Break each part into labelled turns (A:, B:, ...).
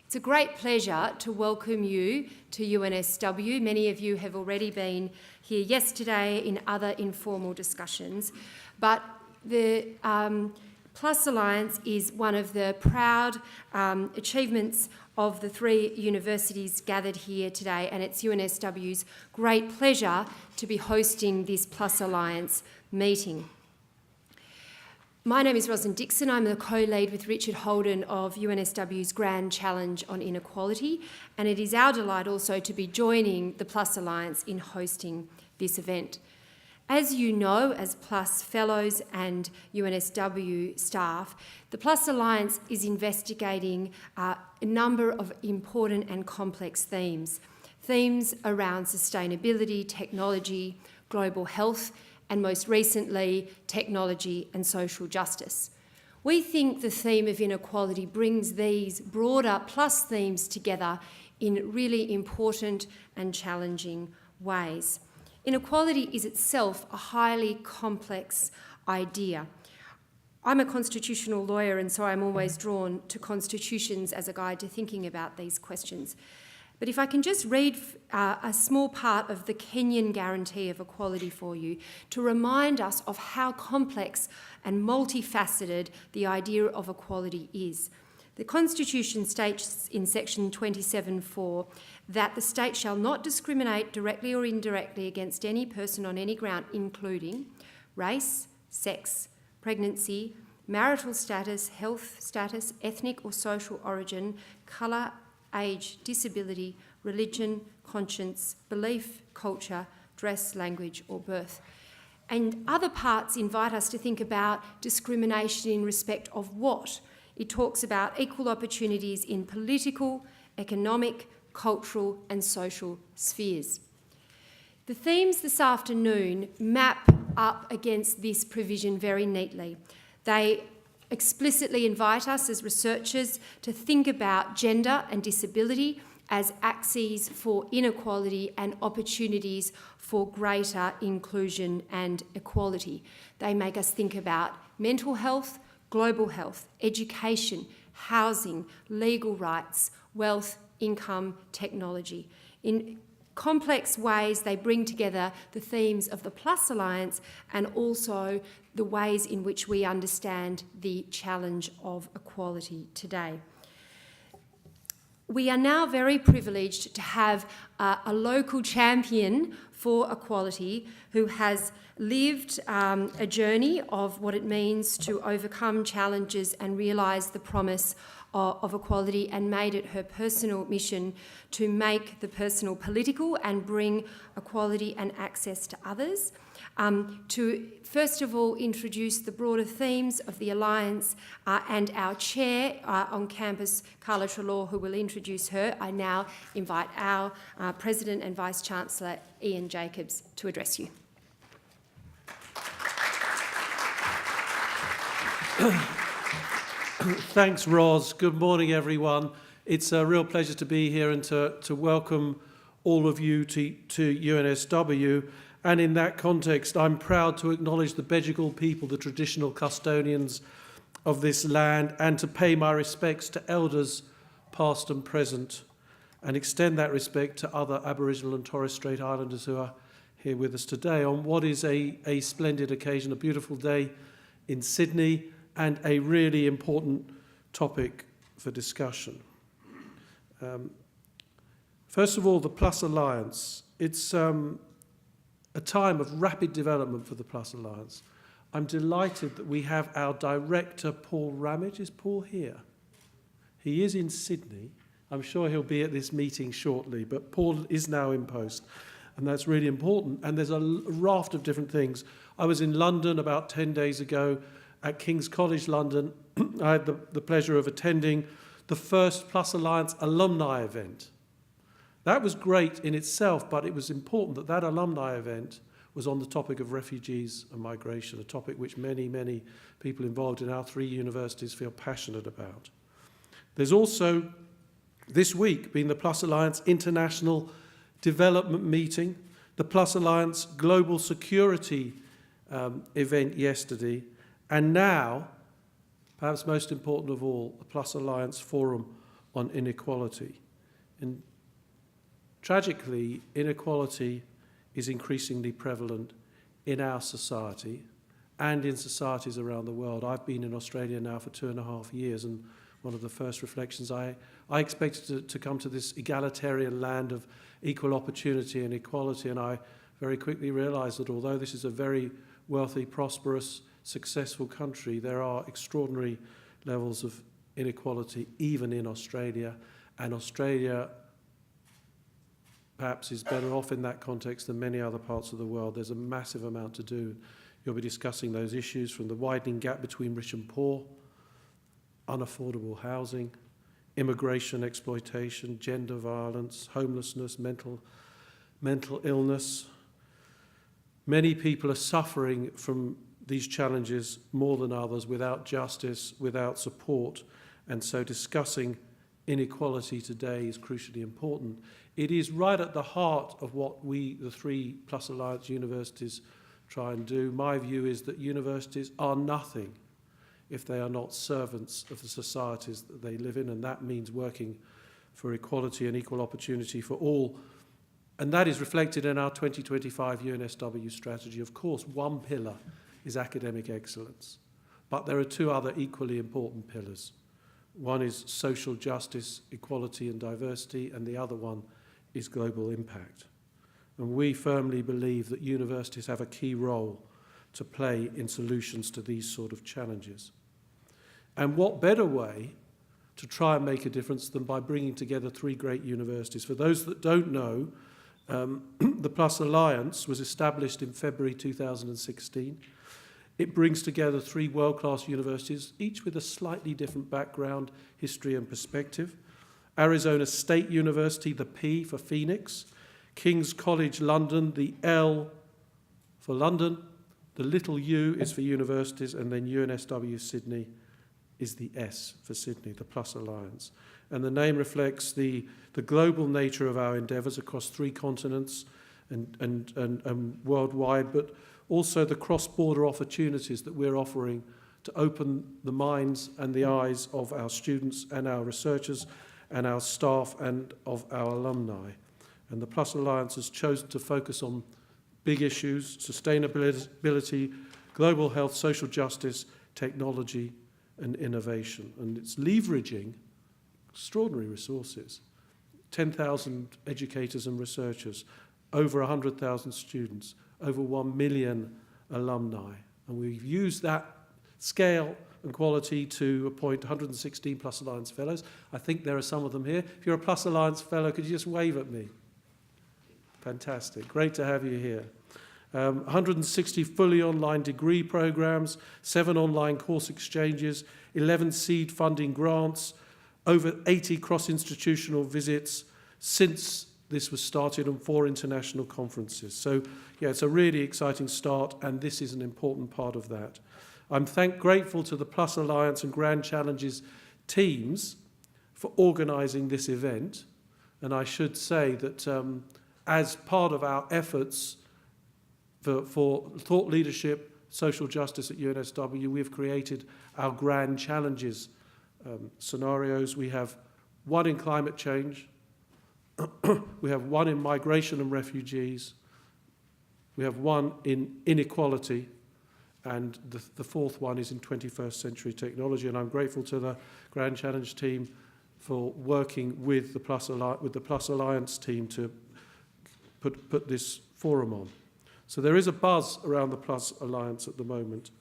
A: It's a great pleasure to welcome you to UNSW. Many of you have already been here yesterday in other informal discussions, but the PLuS Alliance is one of the proud achievements of the three universities gathered here today, and it's UNSW's great pleasure to be hosting this PLuS Alliance meeting. My name is Dixon. I'm the co-lead with Richard Holden of UNSW's Grand Challenge on Inequality, and it is our delight also to be joining the PLuS Alliance in hosting this event. As you know, as PLuS Fellows and UNSW staff, the PLuS Alliance is investigating a number of important and complex themes around sustainability, technology, global health, and most recently, technology and social justice. We think the theme of inequality brings these broader PLuS themes together in really important and challenging ways. Inequality is itself a highly complex idea. I'm a constitutional lawyer, and so I'm always drawn to constitutions as a guide to thinking about these questions. But if I can just read a small part of the Kenyan Guarantee of Equality for you to remind us of how complex and multifaceted the idea of equality is. The Constitution states in section 27(4) that the state shall not discriminate directly or indirectly against any person on any ground, including race, sex, pregnancy, marital status, health status, ethnic or social origin, colour, age, disability, religion, conscience, belief, culture, dress, language or birth. And other parts invite us to think about discrimination in respect of what? It talks about equal opportunities in political, economic, cultural and social spheres. The themes this afternoon map up against this provision very neatly. They explicitly invite us as researchers to think about gender and disability as axes for inequality and opportunities for greater inclusion and equality. They make us think about mental health, global health, education, housing, legal rights, wealth, income, technology. In complex ways, they bring together the themes of the PLuS Alliance and also the ways in which we understand the challenge of equality today. We are now very privileged to have a local champion for equality who has lived a journey of what it means to overcome challenges and realise the promise of equality and made it her personal mission to make the personal political and bring equality and access to others. To first of all introduce the broader themes of the Alliance and our chair on campus, Carla Treloar, who will introduce her. I now invite our President and Vice-Chancellor, Ian Jacobs, to address you.
B: Thanks, Ros. Good morning, everyone. It's a real pleasure to be here and to welcome all of you to UNSW. And in that context, I'm proud to acknowledge the Bedegal people, the traditional custodians of this land, and to pay my respects to elders past and present, and extend that respect to other Aboriginal and Torres Strait Islanders who are here with us today on what is a splendid occasion, a beautiful day in Sydney, and a really important topic for discussion. First of all, the PLuS Alliance. It's a time of rapid development for the PLuS Alliance. I'm delighted that we have our director, Paul Ramage. Is Paul here? He is in Sydney. I'm sure he'll be at this meeting shortly, but Paul is now in post, and that's really important. And there's a raft of different things. I was in London about 10 days ago at King's College London. I had the pleasure of attending the first PLuS Alliance alumni event. That was great in itself, but it was important that that alumni event was on the topic of refugees and migration, a topic which many, many people involved in our three universities feel passionate about. There's also, this week, been the PLuS Alliance International Development Meeting, the PLuS Alliance Global Security event yesterday, and now, perhaps most important of all, the PLuS Alliance Forum on inequality. And tragically, inequality is increasingly prevalent in our society and in societies around the world. I've been in Australia now for 2.5 years, and one of the first reflections, I expected to come to this egalitarian land of equal opportunity and equality, and I very quickly realised that although this is a very wealthy, prosperous, successful country, there are extraordinary levels of inequality even in Australia, and Australia perhaps is better off in that context than many other parts of the world. There's a massive amount to do. You'll be discussing those issues, from the widening gap between rich and poor, unaffordable housing, immigration exploitation, gender violence, homelessness, mental illness. Many people are suffering from these challenges more than others, without justice, without support, and so discussing inequality today is crucially important. It is right at the heart of what we, the 3 PLuS Alliance universities, try and do. My view is that universities are nothing if they are not servants of the societies that they live in, and that means working for equality and equal opportunity for all. And that is reflected in our 2025 UNSW strategy. Of course, one pillar is academic excellence, but there are 2 other equally important pillars. One is social justice, equality and diversity, and the other one is global impact. And we firmly believe that universities have a key role to play in solutions to these sort of challenges. And what better way to try and make a difference than by bringing together 3 great universities? For those that don't know, the PLuS Alliance was established in February 2016. It brings together 3 world-class universities, each with a slightly different background, history and perspective. Arizona State University, the P for Phoenix, King's College London, the L for London, the little U is for universities, and then UNSW Sydney is the S for Sydney, the PLuS Alliance. And the name reflects the global nature of our endeavours across 3 continents and worldwide, but also the cross-border opportunities that we're offering to open the minds and the eyes of our students and our researchers and our staff and of our alumni. And the PLuS Alliance has chosen to focus on big issues: sustainability, global health, social justice, technology and innovation. And it's leveraging extraordinary resources, 10,000 educators and researchers, over 100,000 students, over 1 million alumni. And we've used that scale and quality to appoint 116 PLuS Alliance Fellows. I think there are some of them here. If you're a PLuS Alliance Fellow, could you just wave at me? Fantastic. Great to have you here. 160 fully online degree programs, 7 online course exchanges, 11 seed funding grants, over 80 cross-institutional visits since this was started, and 4 international conferences. So, yeah, it's a really exciting start, and this is an important part of that. I'm grateful to the PLuS Alliance and Grand Challenges teams for organising this event. And I should say that as part of our efforts for thought leadership, social justice at UNSW, we've created our Grand Challenges scenarios. We have 1 in climate change, we have 1 in migration and refugees, we have 1 in inequality, and the 4th one is in 21st century technology. And I'm grateful to the Grand Challenge team for working with the PLuS Alliance team to put this forum on. So there is a buzz around the PLuS Alliance at the moment.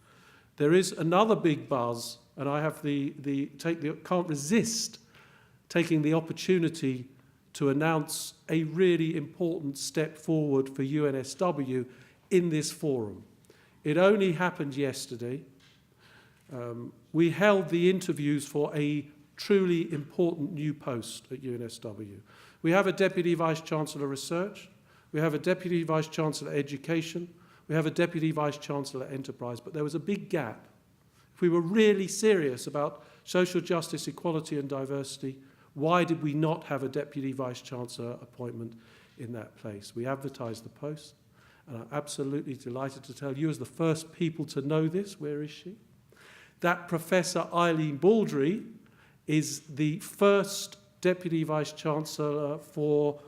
B: There is another big buzz, and I have can't resist taking the opportunity to announce a really important step forward for UNSW in this forum. It only happened yesterday. We held the interviews for a truly important new post at UNSW. We have a Deputy Vice-Chancellor Research, we have a Deputy Vice-Chancellor Education, we have a Deputy Vice-Chancellor Enterprise, but there was a big gap. If we were really serious about social justice, equality and diversity, why did we not have a Deputy Vice-Chancellor appointment in that place? We advertised the post, and I'm absolutely delighted to tell you, as the first people to know this, where is she? That Professor Eileen Baldry is the first Deputy Vice-Chancellor for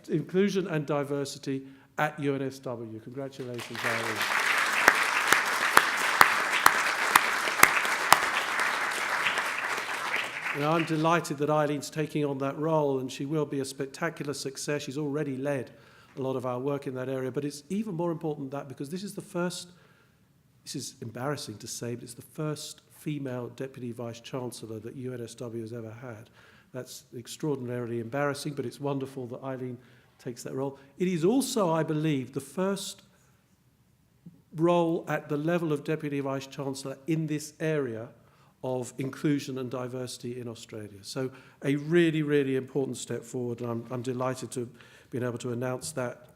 B: Inclusion and Diversity at UNSW. Congratulations, Eileen. I'm delighted that Eileen's taking on that role, and she will be a spectacular success. She's already led a lot of our work in that area, but it's even more important than that because this is embarrassing to say, but it's the first female Deputy Vice-Chancellor that UNSW has ever had. That's extraordinarily embarrassing, but it's wonderful that Eileen takes that role. It is also, I believe, the first role at the level of Deputy Vice-Chancellor in this area of inclusion and diversity in Australia. So a really, really important step forward, and I'm delighted to have been able to announce that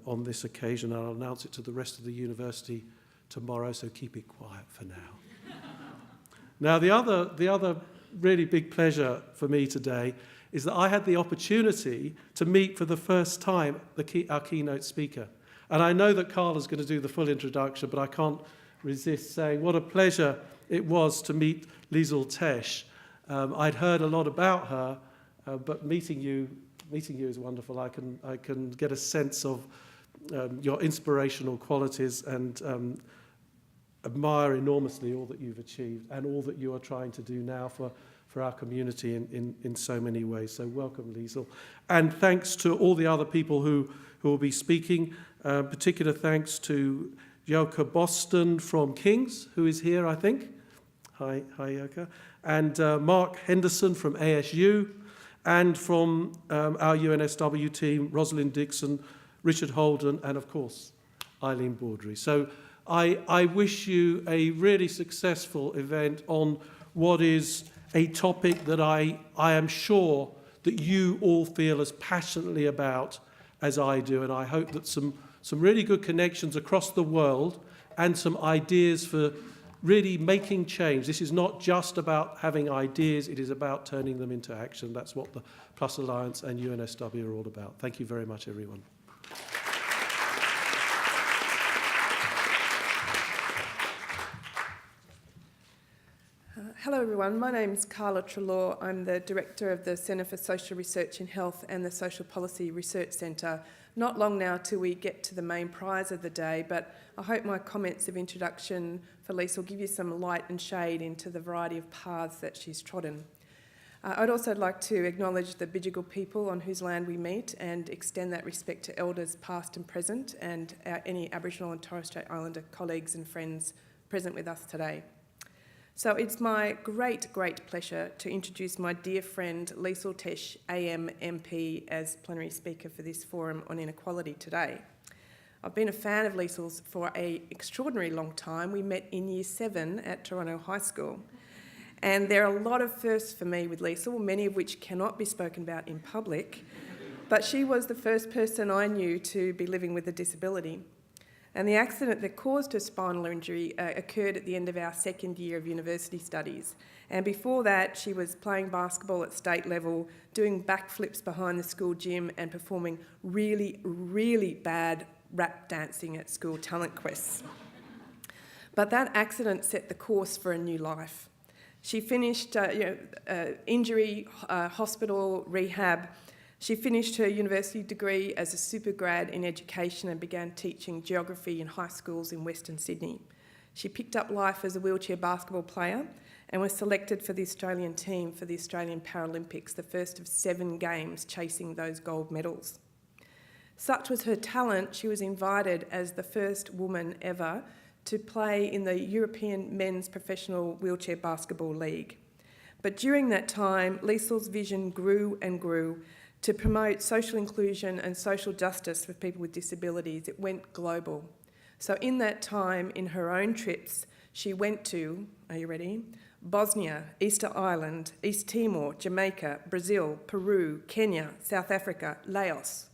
B: on this occasion. I'll announce it to the rest of the university tomorrow, so keep it quiet for now. Now, the other really big pleasure for me today is that I had the opportunity to meet for the first time our keynote speaker. And I know that Carla's going to do the full introduction, but I can't resist saying what a pleasure it was to meet Liesl Tesch. I'd heard a lot about her, but meeting you is wonderful. I can get a sense of your inspirational qualities and admire enormously all that you've achieved and all that you are trying to do now for our community in so many ways. So welcome, Liesl. And thanks to all the other people who will be speaking. Particular thanks to Yoka Boston from King's, who is here, I think. Hi Yoka. And Mark Henderson from ASU, and from our UNSW team, Rosalind Dixon, Richard Holden, and of course, Eileen Baudry. So I wish you a really successful event on what is a topic that I am sure that you all feel as passionately about as I do, and I hope that some really good connections across the world and some ideas for really making change. This is not just about having ideas, it is about turning them into action. That's what the PLuS Alliance and UNSW are all about. Thank you very much, everyone.
C: Hello everyone, my name is Carla Trelaw. I'm the Director of the Centre for Social Research in Health and the Social Policy Research Centre. Not long now till we get to the main prize of the day, but I hope my comments of introduction for Lisa will give you some light and shade into the variety of paths that she's trodden. I'd also like to acknowledge the Bidjigal people on whose land we meet and extend that respect to elders past and present and any Aboriginal and Torres Strait Islander colleagues and friends present with us today. So it's my great pleasure to introduce my dear friend Liesl Tesch, AM MP, as plenary speaker for this forum on inequality today. I've been a fan of Liesl's for an extraordinary long time. We met in Year 7 at Toronto High School. And there are a lot of firsts for me with Liesl, many of which cannot be spoken about in public, but she was the first person I knew to be living with a disability. And the accident that caused her spinal injury occurred at the end of our second year of university studies. And before that, she was playing basketball at state level, doing backflips behind the school gym and performing really bad rap dancing at school talent quests. But that accident set the course for a new life. She finished injury, hospital, rehab. She finished her university degree as a super grad in education and began teaching geography in high schools in Western Sydney. She picked up life as a wheelchair basketball player and was selected for the Australian team for the Australian Paralympics, the first of 7 games chasing those gold medals. Such was her talent, she was invited as the first woman ever to play in the European Men's Professional Wheelchair Basketball League. But during that time, Liesl's vision grew and grew. To promote social inclusion and social justice for people with disabilities, it went global. So in that time, in her own trips, she went to, are you ready? Bosnia, Easter Island, East Timor, Jamaica, Brazil, Peru, Kenya, South Africa, Laos.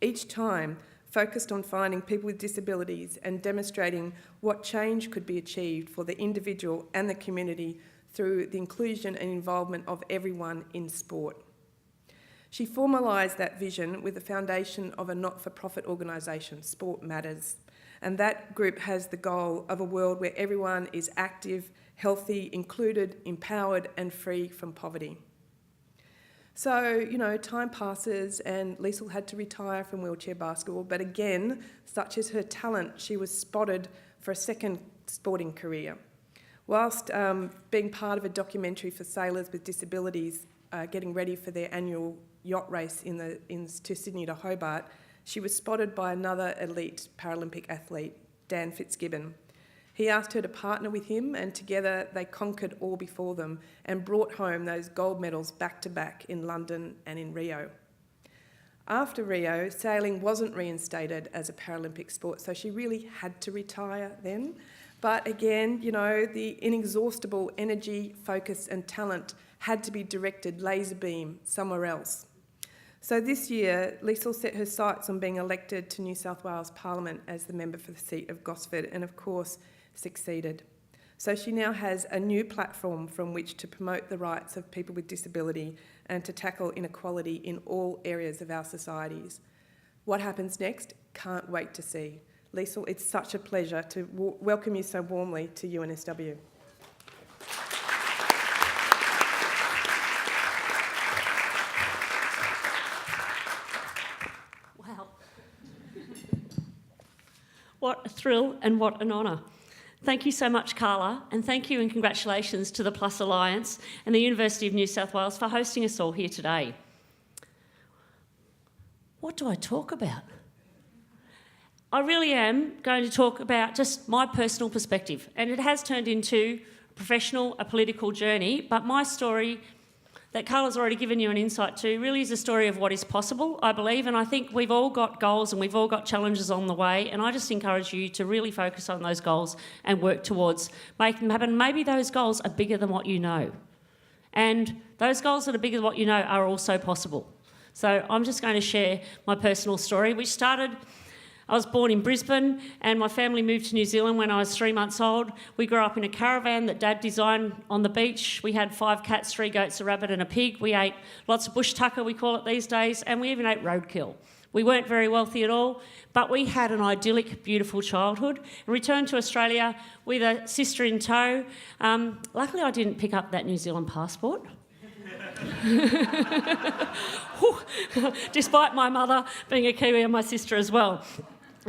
C: Each time focused on finding people with disabilities and demonstrating what change could be achieved for the individual and the community through the inclusion and involvement of everyone in sport. She formalised that vision with the foundation of a not-for-profit organisation, Sport Matters, And that group has the goal of a world where everyone is active, healthy, included, empowered and free from poverty. So, time passes and Liesl had to retire from wheelchair basketball, but again, such is her talent, she was spotted for a second sporting career. Whilst being part of a documentary for sailors with disabilities, getting ready for their annual yacht race to Sydney to Hobart, she was spotted by another elite Paralympic athlete, Dan Fitzgibbon. He asked her to partner with him, and together they conquered all before them and brought home those gold medals back to back in London and in Rio. After Rio, sailing wasn't reinstated as a Paralympic sport, so she really had to retire then. But again, the inexhaustible energy, focus and talent had to be directed laser beam somewhere else. So this year, Liesl set her sights on being elected to New South Wales Parliament as the member for the seat of Gosford and, of course, succeeded. So she now has a new platform from which to promote the rights of people with disability and to tackle inequality in all areas of our societies. What happens next? Can't wait to see. Liesl, it's such a pleasure to welcome you so warmly to UNSW.
D: Wow. What a thrill and what an honour. Thank you so much, Carla, and thank you and congratulations to the PLuS Alliance and the University of New South Wales for hosting us all here today. What do I talk about? I really am going to talk about just my personal perspective, and it has turned into a political journey, but my story that Carla's already given you an insight to really is a story of what is possible, I believe, and I think we've all got goals and we've all got challenges on the way, and I just encourage you to really focus on those goals and work towards making them happen. Maybe those goals are bigger than what you know, and those goals that are bigger than what you know are also possible. So I'm just going to share my personal story, which started... I was born in Brisbane and my family moved to New Zealand when I was 3 months old. We grew up in a caravan that Dad designed on the beach. We had 5 cats, 3 goats, a rabbit and a pig. We ate lots of bush tucker, we call it these days, and we even ate roadkill. We weren't very wealthy at all, but we had an idyllic, beautiful childhood. And returned to Australia with a sister in tow. Luckily I didn't pick up that New Zealand passport. Despite my mother being a Kiwi and my sister as well.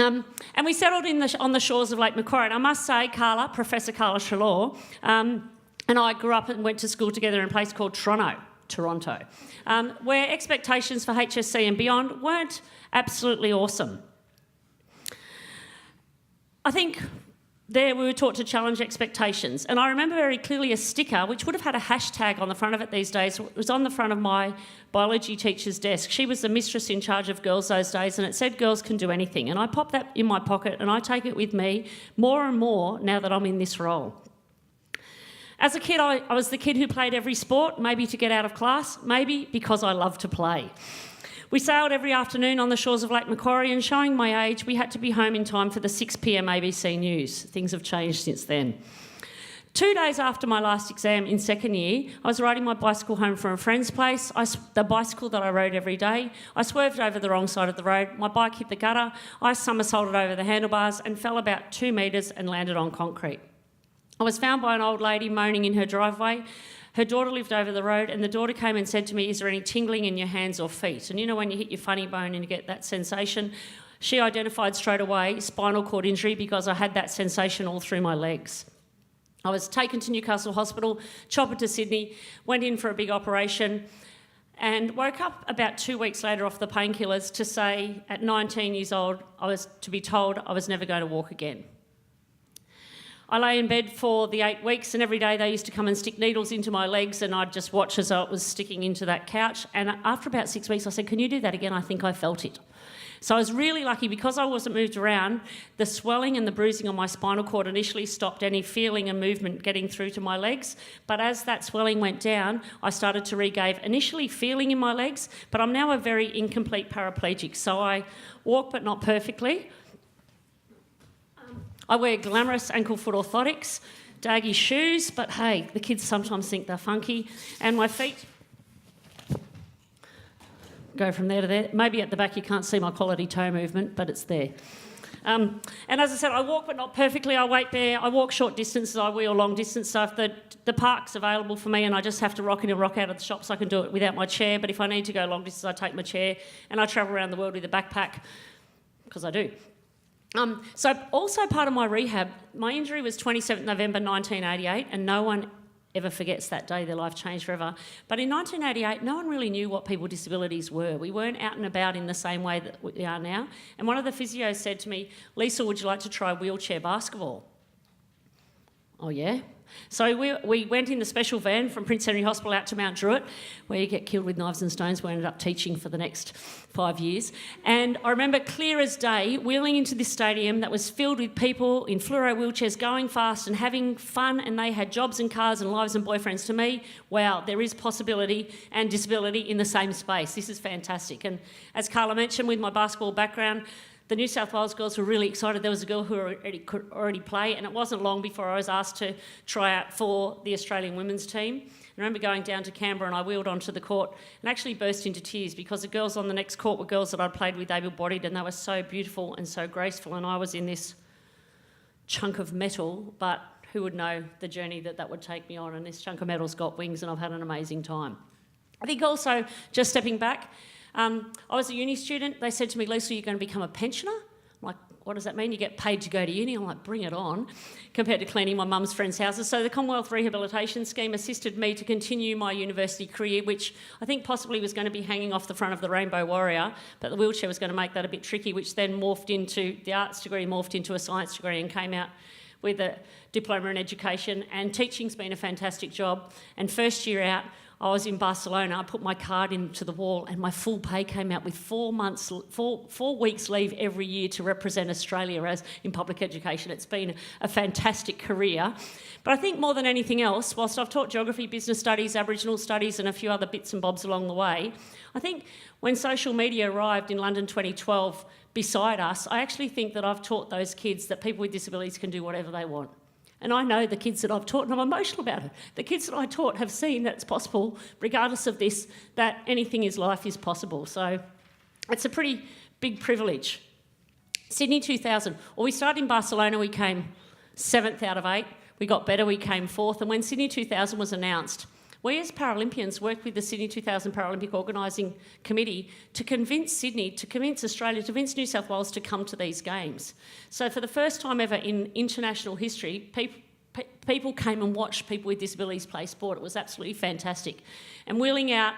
D: And we settled on the shores of Lake Macquarie. And I must say, Carla, Professor Carla Shalor, and I grew up and went to school together in a place called Toronto, where expectations for HSC and beyond weren't absolutely awesome. I think there we were taught to challenge expectations. And I remember very clearly a sticker, which would have had a hashtag on the front of it these days. It was on the front of my biology teacher's desk. She was the mistress in charge of girls those days, and it said girls can do anything. And I pop that in my pocket and I take it with me more and more now that I'm in this role. As a kid, I was the kid who played every sport, maybe to get out of class, maybe because I love to play. We sailed every afternoon on the shores of Lake Macquarie, and showing my age, we had to be home in time for the 6 p.m. ABC News. Things have changed since then. 2 days after my last exam in second year, I was riding my bicycle home from a friend's place, the bicycle that I rode every day. I swerved over the wrong side of the road, my bike hit the gutter, I somersaulted over the handlebars and fell about 2 metres and landed on concrete. I was found by an old lady moaning in her driveway. Her daughter lived over the road, and the daughter came and said to me, "Is there any tingling in your hands or feet?" And you know when you hit your funny bone and you get that sensation? She identified straight away spinal cord injury because I had that sensation all through my legs. I was taken to Newcastle Hospital, choppered to Sydney, went in for a big operation, and woke up about 2 weeks later off the painkillers to say, at 19 years old, I was to be told I was never going to walk again. I lay in bed for the 8 weeks, and every day they used to come and stick needles into my legs, and I'd just watch as it was sticking into that couch. And after about 6 weeks, I said, "Can you do that again? I think I felt it." So I was really lucky because I wasn't moved around. The swelling and the bruising on my spinal cord initially stopped any feeling and movement getting through to my legs. But as that swelling went down, I started to regain initially feeling in my legs, but I'm now a very incomplete paraplegic. So I walk, but not perfectly. I wear glamorous ankle-foot orthotics, daggy shoes, but hey, the kids sometimes think they're funky. And my feet go from there to there. Maybe at the back you can't see my quality toe movement, but it's there. And as I said, I walk but not perfectly. I wait there. I walk short distances. I wheel long distance. So if the park's available for me and I just have to rock in and rock out of the shops, I can do it without my chair. But if I need to go long distance, I take my chair and I travel around the world with a backpack, because I do. So also part of my rehab, my injury was 27th November 1988, and no one ever forgets that day. Their life changed forever. But in 1988, no one really knew what people with disabilities were. We weren't out and about in the same way that we are now. And one of the physios said to me, "Lisa, would you like to try wheelchair basketball?" Oh, yeah? So we went in the special van from Prince Henry Hospital out to Mount Druitt, where you get killed with knives and stones. We ended up teaching for the next 5 years. And I remember clear as day wheeling into this stadium that was filled with people in fluoro wheelchairs going fast and having fun, and they had jobs and cars and lives and boyfriends. To me, wow, there is possibility and disability in the same space. This is fantastic. And as Carla mentioned, with my basketball background, the New South Wales girls were really excited. There was a girl who could already play, and it wasn't long before I was asked to try out for the Australian women's team. I remember going down to Canberra and I wheeled onto the court and actually burst into tears because the girls on the next court were girls that I'd played with able-bodied, and they were so beautiful and so graceful, and I was in this chunk of metal, but who would know the journey that would take me on, and this chunk of metal's got wings and I've had an amazing time. I think also, just stepping back, I was a uni student. They said to me, "Lisa, you're going to become a pensioner?" I'm like, "What does that mean? You get paid to go to uni?" I'm like, "Bring it on," compared to cleaning my mum's friends' houses. So the Commonwealth Rehabilitation Scheme assisted me to continue my university career, which I think possibly was going to be hanging off the front of the Rainbow Warrior, but the wheelchair was going to make that a bit tricky, which then morphed into, the arts degree morphed into a science degree and came out with a diploma in education. And teaching's been a fantastic job. And first year out, I was in Barcelona. I put my card into the wall and my full pay came out with 4 weeks leave every year to represent Australia as in public education. It's been a fantastic career. But I think more than anything else, whilst I've taught geography, business studies, Aboriginal studies and a few other bits and bobs along the way, I think when social media arrived in London 2012 beside us, I actually think that I've taught those kids that people with disabilities can do whatever they want. And I know the kids that I've taught, and I'm emotional about it. The kids that I taught have seen that it's possible, regardless of this, that anything in life is possible. So it's a pretty big privilege. Sydney 2000. Well, we started in Barcelona. We came 7th out of 8. We got better. We came 4th. And when Sydney 2000 was announced, we as Paralympians worked with the Sydney 2000 Paralympic Organising Committee to convince Sydney, to convince Australia, to convince New South Wales to come to these games. So for the first time ever in international history, people came and watched people with disabilities play sport. It was absolutely fantastic. And wheeling out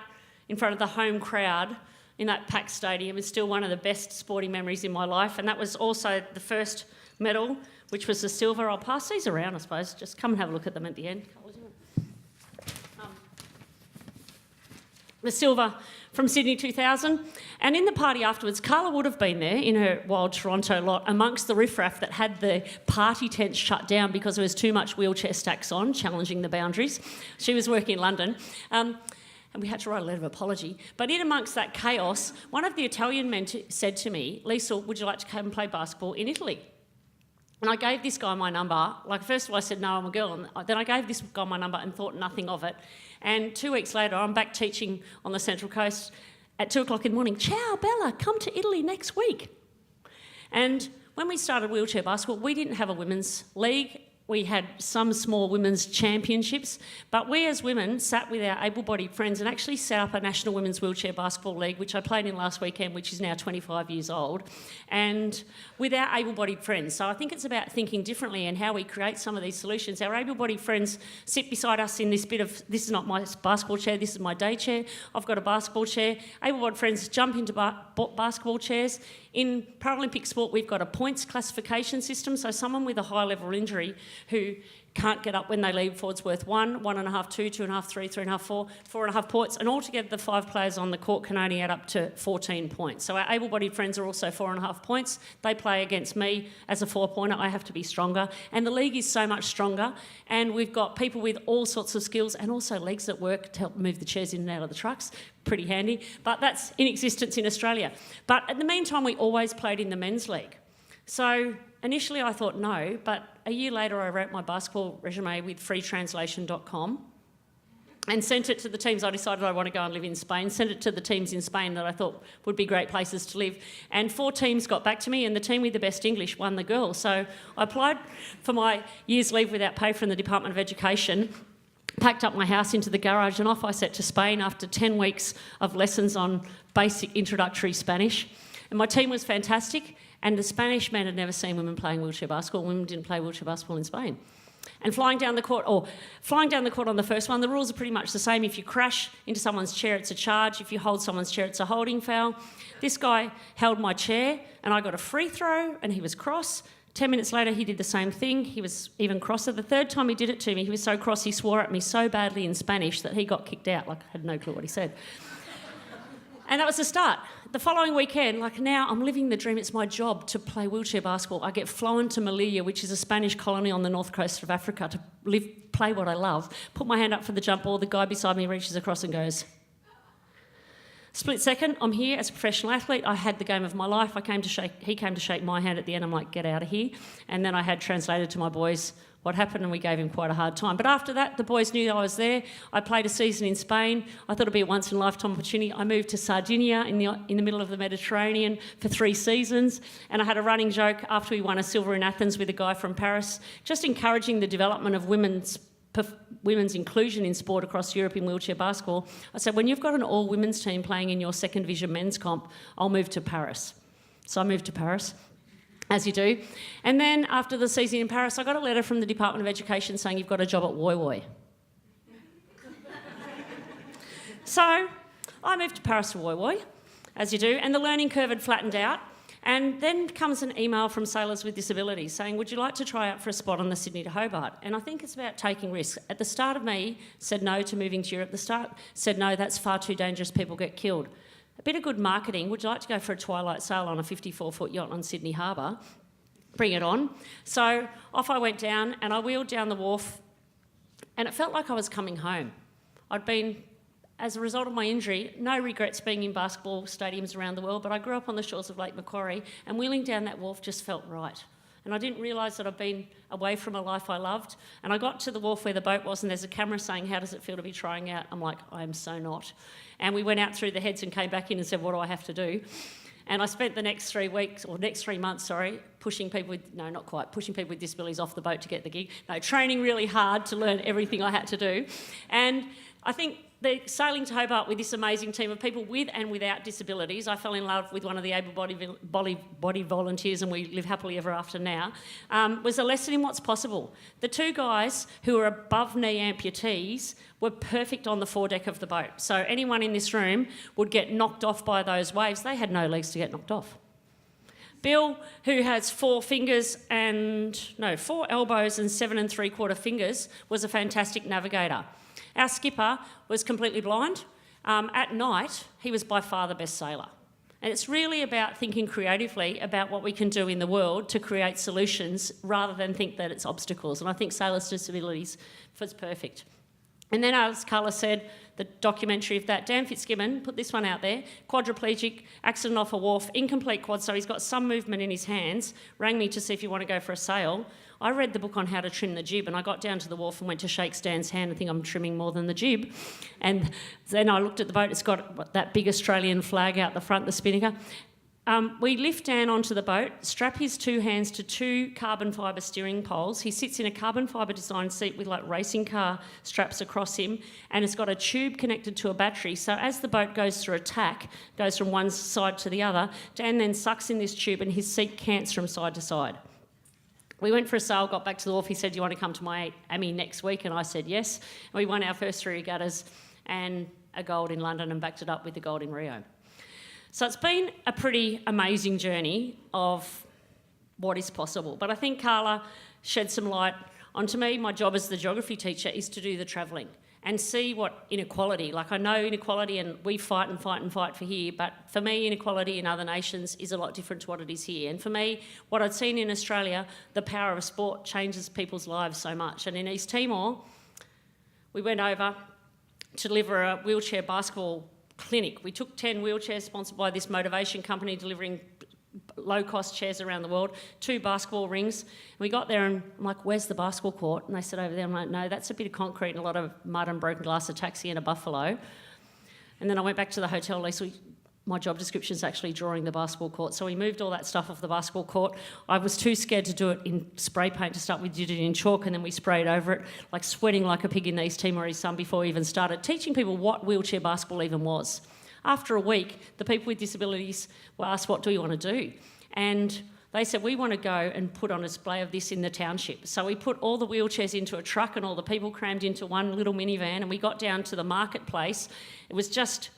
D: in front of the home crowd in that packed stadium is still one of the best sporting memories in my life. And that was also the first medal, which was the silver. I'll pass these around, I suppose. Just come and have a look at them at the end. The silver from Sydney 2000. And in the party afterwards, Carla would have been there in her wild Toronto lot amongst the riffraff that had the party tents shut down because there was too much wheelchair stacks on, challenging the boundaries. She was working in London. And we had to write a letter of apology. But in amongst that chaos, one of the Italian men said to me, "Lisa, would you like to come and play basketball in Italy?" And I gave this guy my number. Like, first of all, I said, "No, I'm a girl." And then I gave this guy my number and thought nothing of it. And 2 weeks later, I'm back teaching on the Central Coast at 2 o'clock in the morning. "Ciao, Bella, come to Italy next week." And when we started wheelchair basketball, we didn't have a women's league. We had some small women's championships, but we as women sat with our able-bodied friends and actually set up a National Women's Wheelchair Basketball League, which I played in last weekend, which is now 25 years old, and with our able-bodied friends. So I think it's about thinking differently and how we create some of these solutions. Our able-bodied friends sit beside us in this bit of, this is not my basketball chair, this is my day chair. I've got a basketball chair. Able-bodied friends jump into basketball chairs. In Paralympic sport, we've got a points classification system, so someone with a high-level injury who can't get up when they leave forward's worth 1, 1.5, 2, 2.5, 3, 3.5, 4, 4.5 points, and altogether the 5 players on the court can only add up to 14 points. So our able-bodied friends are also 4.5 points. They play against me as a 4-pointer. I have to be stronger. And the league is so much stronger, and we've got people with all sorts of skills and also legs that work to help move the chairs in and out of the trucks. Pretty handy. But that's in existence in Australia. But in the meantime, we always played in the men's league. So initially I thought no, but a year later I wrote my basketball resume with freetranslation.com. and sent it to the teams. I decided I want to go and live in Spain, sent it to the teams in Spain that I thought would be great places to live. And 4 teams got back to me, and the team with the best English won the girls. So I applied for my year's leave without pay from the Department of Education, packed up my house into the garage, and off I set to Spain after 10 weeks of lessons on basic introductory Spanish. And my team was fantastic, and the Spanish men had never seen women playing wheelchair basketball. Women didn't play wheelchair basketball in Spain. And flying down the court on the first one, the rules are pretty much the same. If you crash into someone's chair, it's a charge. If you hold someone's chair, it's a holding foul. This guy held my chair, and I got a free throw, and he was cross. 10 minutes later, he did the same thing. He was even crosser. The third time he did it to me, he was so cross, he swore at me so badly in Spanish that he got kicked out. Like, I had no clue what he said. And that was the start. The following weekend, like now, I'm living the dream. It's my job to play wheelchair basketball. I get flown to Melilla, which is a Spanish colony on the north coast of Africa, to play what I love. Put my hand up for the jump ball. The guy beside me reaches across and goes, split second, I'm here as a professional athlete. I had the game of my life. He came to shake my hand at the end. I'm like, get out of here. And then I had translated to my boys what happened, and we gave him quite a hard time. But after that, the boys knew I was there. I played a season in Spain. I thought it'd be a once-in-a-lifetime opportunity. I moved to Sardinia in the middle of the Mediterranean for 3 seasons, and I had a running joke after we won a silver in Athens with a guy from Paris, just encouraging the development of women's inclusion in sport across Europe in wheelchair basketball. I said, when you've got an all-women's team playing in your second division men's comp, I'll move to Paris. So I moved to Paris, as you do. And then after the season in Paris, I got a letter from the Department of Education saying, you've got a job at Woy Woy. So I moved to Paris to Woy Woy, as you do, and the learning curve had flattened out. And then comes an email from Sailors with Disabilities saying, would you like to try out for a spot on the Sydney to Hobart? And I think it's about taking risks. At the start of me, said no to moving to Europe. The start said no, that's far too dangerous, people get killed. A bit of good marketing, would you like to go for a twilight sail on a 54-foot yacht on Sydney Harbour? Bring it on. So off I went down, and I wheeled down the wharf, and it felt like I was coming home. I'd been, as a result of my injury, no regrets being in basketball stadiums around the world, but I grew up on the shores of Lake Macquarie, and wheeling down that wharf just felt right. And I didn't realise that I'd been away from a life I loved. And I got to the wharf where the boat was, and there's a camera saying, how does it feel to be trying out? I'm like, I am so not. And we went out through the heads and came back in and said, what do I have to do? And I spent the next 3 months, pushing people with disabilities off the boat to get the gig. No, training really hard to learn everything I had to do. And I think sailing to Hobart with this amazing team of people with and without disabilities, I fell in love with one of the able-bodied volunteers, and we live happily ever after now, was a lesson in what's possible. The 2 guys who were above-knee amputees were perfect on the foredeck of the boat. So anyone in this room would get knocked off by those waves. They had no legs to get knocked off. Bill, who has 4 elbows and 7 3/4 fingers, was a fantastic navigator. Our skipper was completely blind. At night, he was by far the best sailor. And it's really about thinking creatively about what we can do in the world to create solutions rather than think that it's obstacles. And I think Sailors with Disabilities was perfect. And then, as Carla said, the documentary of that, Dan Fitzgibbon, put this one out there, quadriplegic, accident off a wharf, incomplete quad, so he's got some movement in his hands, rang me to see if you want to go for a sail. I read the book on how to trim the jib, and I got down to the wharf and went to shake Stan's hand and think I'm trimming more than the jib. And then I looked at the boat, it's got that big Australian flag out the front, the spinnaker. We lift Dan onto the boat, strap his 2 hands to 2 carbon fibre steering poles. He sits in a carbon fibre designed seat with like racing car straps across him, and it's got a tube connected to a battery. So as the boat goes through a tack, goes from one side to the other, Dan then sucks in this tube and his seat cants from side to side. We went for a sail, got back to the wharf. He said, do you want to come to Miami next week? And I said yes. And we won our first 3 regattas and a gold in London and backed it up with the gold in Rio. So it's been a pretty amazing journey of what is possible. But I think Carla shed some light onto me. My job as the geography teacher is to do the travelling and see what inequality, like I know inequality and we fight and fight and fight for here, but for me inequality in other nations is a lot different to what it is here. And for me, what I'd seen in Australia, the power of sport changes people's lives so much. And in East Timor, we went over to deliver a wheelchair basketball clinic. We took 10 wheelchairs sponsored by this motivation company delivering low-cost chairs around the world, 2 basketball rings. And we got there and I'm like, where's the basketball court? And they said, over there. I'm like, no, that's a bit of concrete and a lot of mud and broken glass, a taxi and a buffalo. And then I went back to the hotel. My job description is actually drawing the basketball court. So we moved all that stuff off the basketball court. I was too scared to do it in spray paint to start with. We did it in chalk and then we sprayed over it, like sweating like a pig in the East Timorese sun before we even started, teaching people what wheelchair basketball even was. After a week, the people with disabilities were asked, what do you want to do? And they said, we want to go and put on a display of this in the township. So we put all the wheelchairs into a truck and all the people crammed into one little minivan, and we got down to the marketplace. It was just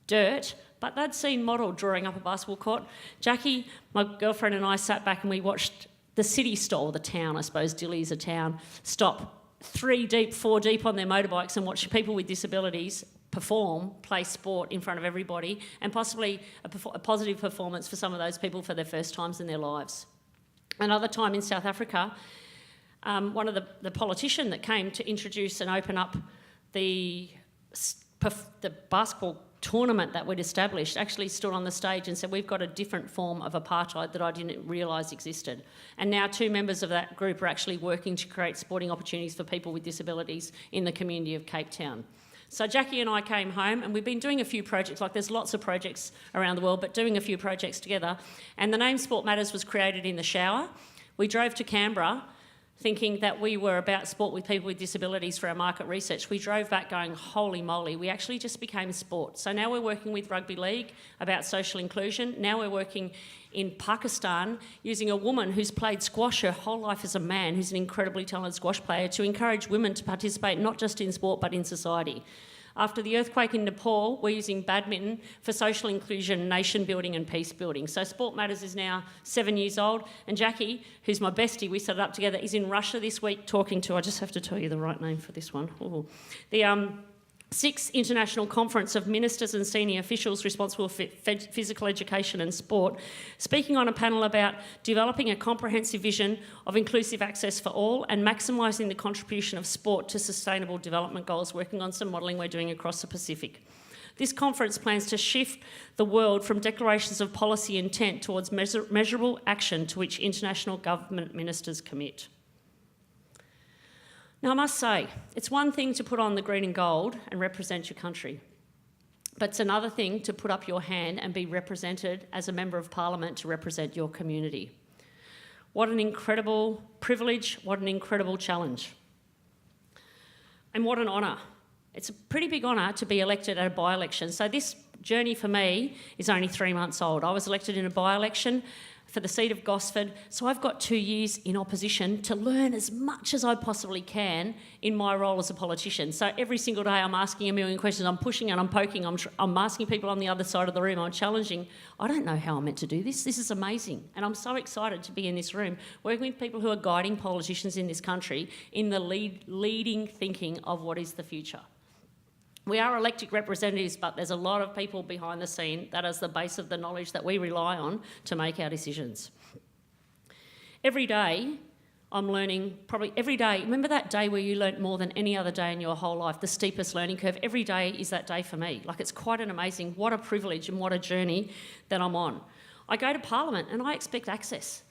D: dirt, but they'd seen modelled drawing up a basketball court. Jackie, my girlfriend, and I sat back and we watched the city store, the town, I suppose, Dillie's a town, stop 3 deep, 4 deep on their motorbikes and watch people with disabilities perform, play sport in front of everybody, and possibly a positive performance for some of those people for their first times in their lives. Another time in South Africa, one of the politician that came to introduce and open up the basketball tournament that we'd established actually stood on the stage and said, we've got a different form of apartheid that I didn't realise existed. And now 2 members of that group are actually working to create sporting opportunities for people with disabilities in the community of Cape Town. So Jackie and I came home and we've been doing a few projects, like there's lots of projects around the world, but doing a few projects together. And the name Sport Matters was created in the shower. We drove to Canberra thinking that we were about sport with people with disabilities for our market research. We drove back going, holy moly, we actually just became sport. So now we're working with Rugby League about social inclusion. Now we're working in Pakistan using a woman who's played squash her whole life as a man, who's an incredibly talented squash player, to encourage women to participate not just in sport but in society. After the earthquake in Nepal, we're using badminton for social inclusion, nation building and peace building. So Sport Matters is now 7 years old, and Jackie, who's my bestie, we set it up together, is in Russia this week talking to, I just have to tell you the right name for this one, the 6th International Conference of Ministers and Senior Officials responsible for physical education and sport, speaking on a panel about developing a comprehensive vision of inclusive access for all and maximising the contribution of sport to sustainable development goals, working on some modelling we're doing across the Pacific. This conference plans to shift the world from declarations of policy intent towards measurable action to which international government ministers commit. Now, I must say, it's one thing to put on the green and gold and represent your country, but it's another thing to put up your hand and be represented as a Member of Parliament to represent your community. What an incredible privilege, what an incredible challenge. And what an honour. It's a pretty big honour to be elected at a by-election. So this journey for me is only 3 months old. I was elected in a by-election for the seat of Gosford, so I've got 2 years in opposition to learn as much as I possibly can in my role as a politician. So every single day I'm asking a million questions, I'm pushing and I'm poking, I'm asking people on the other side of the room, I'm challenging. I don't know how I'm meant to do this. This is amazing. And I'm so excited to be in this room, working with people who are guiding politicians in this country in the leading thinking of what is the future. We are elected representatives, but there's a lot of people behind the scene that is the base of the knowledge that we rely on to make our decisions. Every day, I'm learning, probably every day. Remember that day where you learnt more than any other day in your whole life, the steepest learning curve? Every day is that day for me. Like, it's quite an amazing, what a privilege and what a journey that I'm on. I go to Parliament and I expect access.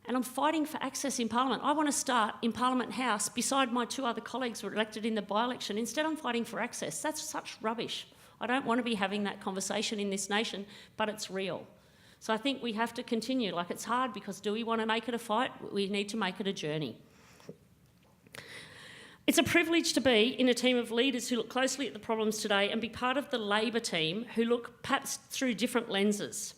D: And I'm fighting for access in Parliament. I want to start in Parliament House beside my 2 other colleagues who were elected in the by-election. Instead, I'm fighting for access. That's such rubbish. I don't want to be having that conversation in this nation, but it's real. So I think we have to continue. Like, it's hard because do we want to make it a fight? We need to make it a journey. It's a privilege to be in a team of leaders who look closely at the problems today and be part of the Labor team who look perhaps through different lenses.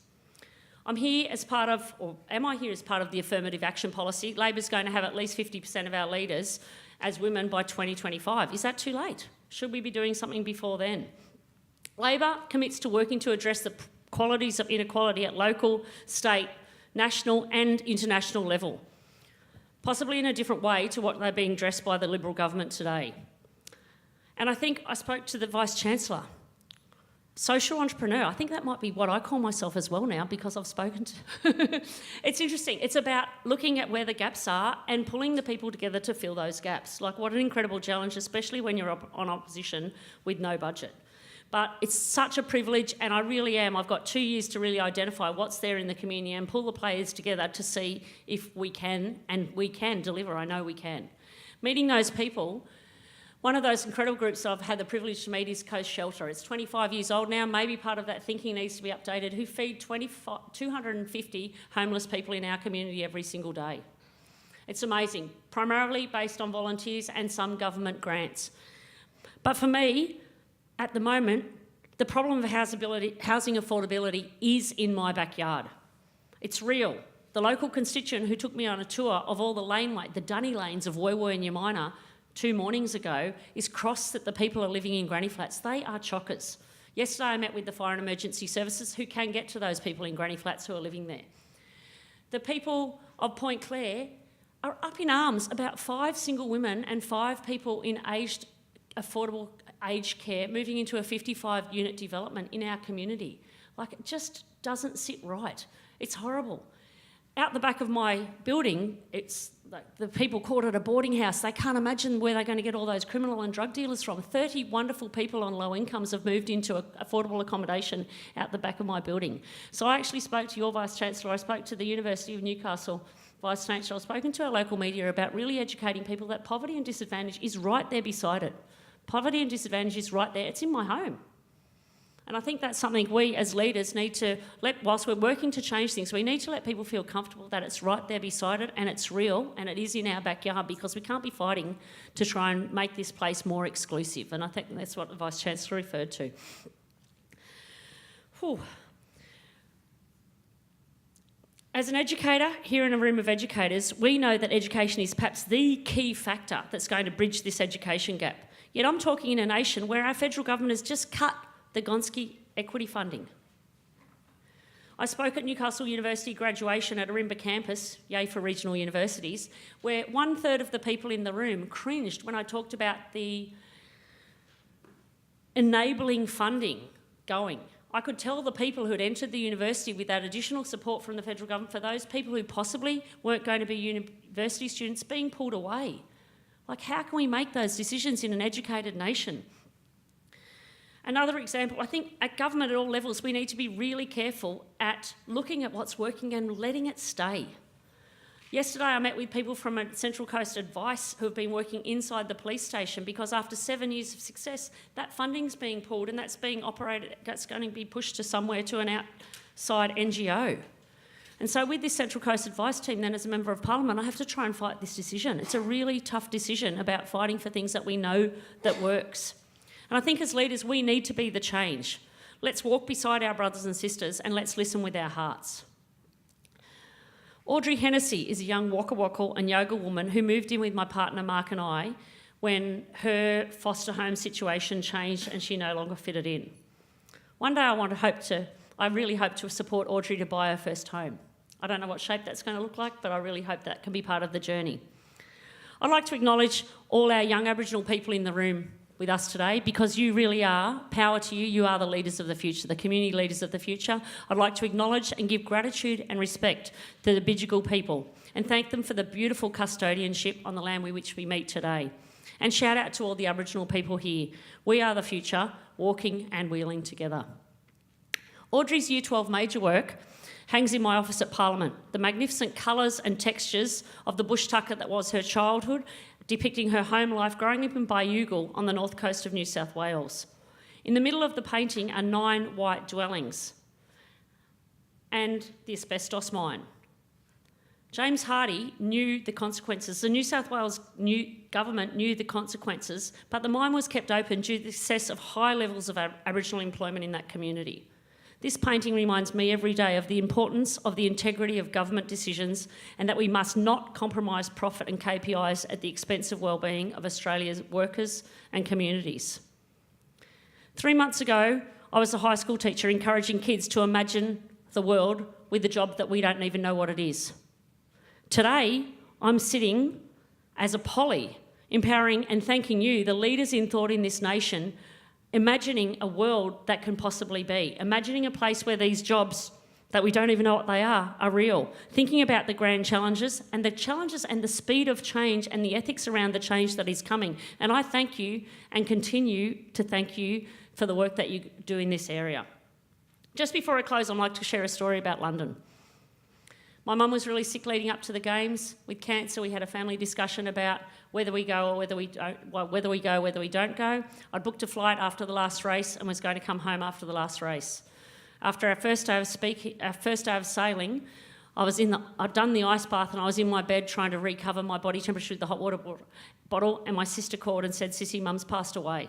D: I'm here as part of, or am I here as part of the affirmative action policy? Labor's going to have at least 50% of our leaders as women by 2025. Is that too late? Should we be doing something before then? Labor commits to working to address the qualities of inequality at local, state, national and international level, possibly in a different way to what they're being dressed by the Liberal government today. And I think I spoke to the Vice-Chancellor. Social entrepreneur, I think that might be what I call myself as well now because I've spoken to... It's interesting. It's about looking at where the gaps are and pulling the people together to fill those gaps. Like, what an incredible challenge, especially when you're on opposition with no budget. But it's such a privilege, and I really am. I've got 2 years to really identify what's there in the community and pull the players together to see if we can, and we can deliver. I know we can. Meeting those people, one of those incredible groups I've had the privilege to meet is Coast Shelter. It's 25 years old now. Maybe part of that thinking needs to be updated, who feed 250 homeless people in our community every single day. It's amazing, primarily based on volunteers and some government grants. But for me, at the moment, the problem of housing affordability is in my backyard. It's real. The local constituent who took me on a tour of all the dunny lanes of Woiwoi and Yamina 2 mornings ago is cross that the people are living in granny flats. They are chockers. Yesterday I met with the Fire and Emergency Services who can get to those people in granny flats who are living there. The people of Point Clare are up in arms about 5 single women and 5 people in affordable aged care moving into a 55-unit development in our community. Like, it just doesn't sit right. It's horrible. Out the back of my building, it's like the people called it a boarding house. They can't imagine where they're going to get all those criminal and drug dealers from. 30 wonderful people on low incomes have moved into affordable accommodation out the back of my building. So I actually spoke to your Vice-Chancellor. I spoke to the University of Newcastle Vice-Chancellor. I've spoken to our local media about really educating people that poverty and disadvantage is right there beside it. Poverty and disadvantage is right there. It's in my home. And I think that's something we as leaders need to whilst we're working to change things, we need to let people feel comfortable that it's right there beside it and it's real and it is in our backyard, because we can't be fighting to try and make this place more exclusive. And I think that's what the Vice-Chancellor referred to. Whew. As an educator, here in a room of educators, we know that education is perhaps the key factor that's going to bridge this education gap. Yet I'm talking in a nation where our federal government has just cut the Gonski equity funding. I spoke at Newcastle University graduation at Arimba campus, yay for regional universities, where 1/3 of the people in the room cringed when I talked about the enabling funding going. I could tell the people who had entered the university with that additional support from the federal government, for those people who possibly weren't going to be university students, being pulled away. Like, how can we make those decisions in an educated nation? Another example, I think at government at all levels, we need to be really careful at looking at what's working and letting it stay. Yesterday I met with people from Central Coast Advice who have been working inside the police station, because after 7 years of success, that funding's being pulled and that's being operated, that's going to be pushed to somewhere, to an outside NGO. And so with this Central Coast Advice team then, as a Member of Parliament, I have to try and fight this decision. It's a really tough decision about fighting for things that we know that works. And I think as leaders, we need to be the change. Let's walk beside our brothers and sisters and let's listen with our hearts. Audrey Hennessy is a young Waka Waka and yoga woman who moved in with my partner Mark and I when her foster home situation changed and she no longer fitted in. One day I really hope to support Audrey to buy her first home. I don't know what shape that's going to look like, but I really hope that can be part of the journey. I'd like to acknowledge all our young Aboriginal people in the room with us today, because you really are, power to you, you are the leaders of the future, the community leaders of the future. I'd like to acknowledge and give gratitude and respect to the Bidjigal people and thank them for the beautiful custodianship on the land with which we meet today. And shout out to all the Aboriginal people here. We are the future, walking and wheeling together. Audrey's Year 12 major work hangs in my office at Parliament. The magnificent colours and textures of the bush tucker that was her childhood, depicting her home life growing up in Bayugal on the north coast of New South Wales. In the middle of the painting are 9 white dwellings and the asbestos mine. James Hardy knew the consequences. The New South Wales government knew the consequences, but the mine was kept open due to the excess of high levels of Aboriginal employment in that community. This painting reminds me every day of the importance of the integrity of government decisions, and that we must not compromise profit and KPIs at the expense of wellbeing of Australia's workers and communities. 3 months ago, I was a high school teacher encouraging kids to imagine the world with a job that we don't even know what it is. Today, I'm sitting as a Polly, empowering and thanking you, the leaders in thought in this nation, imagining a world that can possibly be, imagining a place where these jobs that we don't even know what they are real, thinking about the grand challenges and the speed of change and the ethics around the change that is coming. And I thank you and continue to thank you for the work that you do in this area. Just before I close, I'd like to share a story about London. My mum was really sick leading up to the Games with cancer. We had a family discussion about whether we go or whether we don't go. I'd booked a flight after the last race and was going to come home after the last race. After our first day of sailing, I'd done the ice bath and I was in my bed trying to recover my body temperature with the hot water bottle, and my sister called and said, "Sissy, Mum's passed away."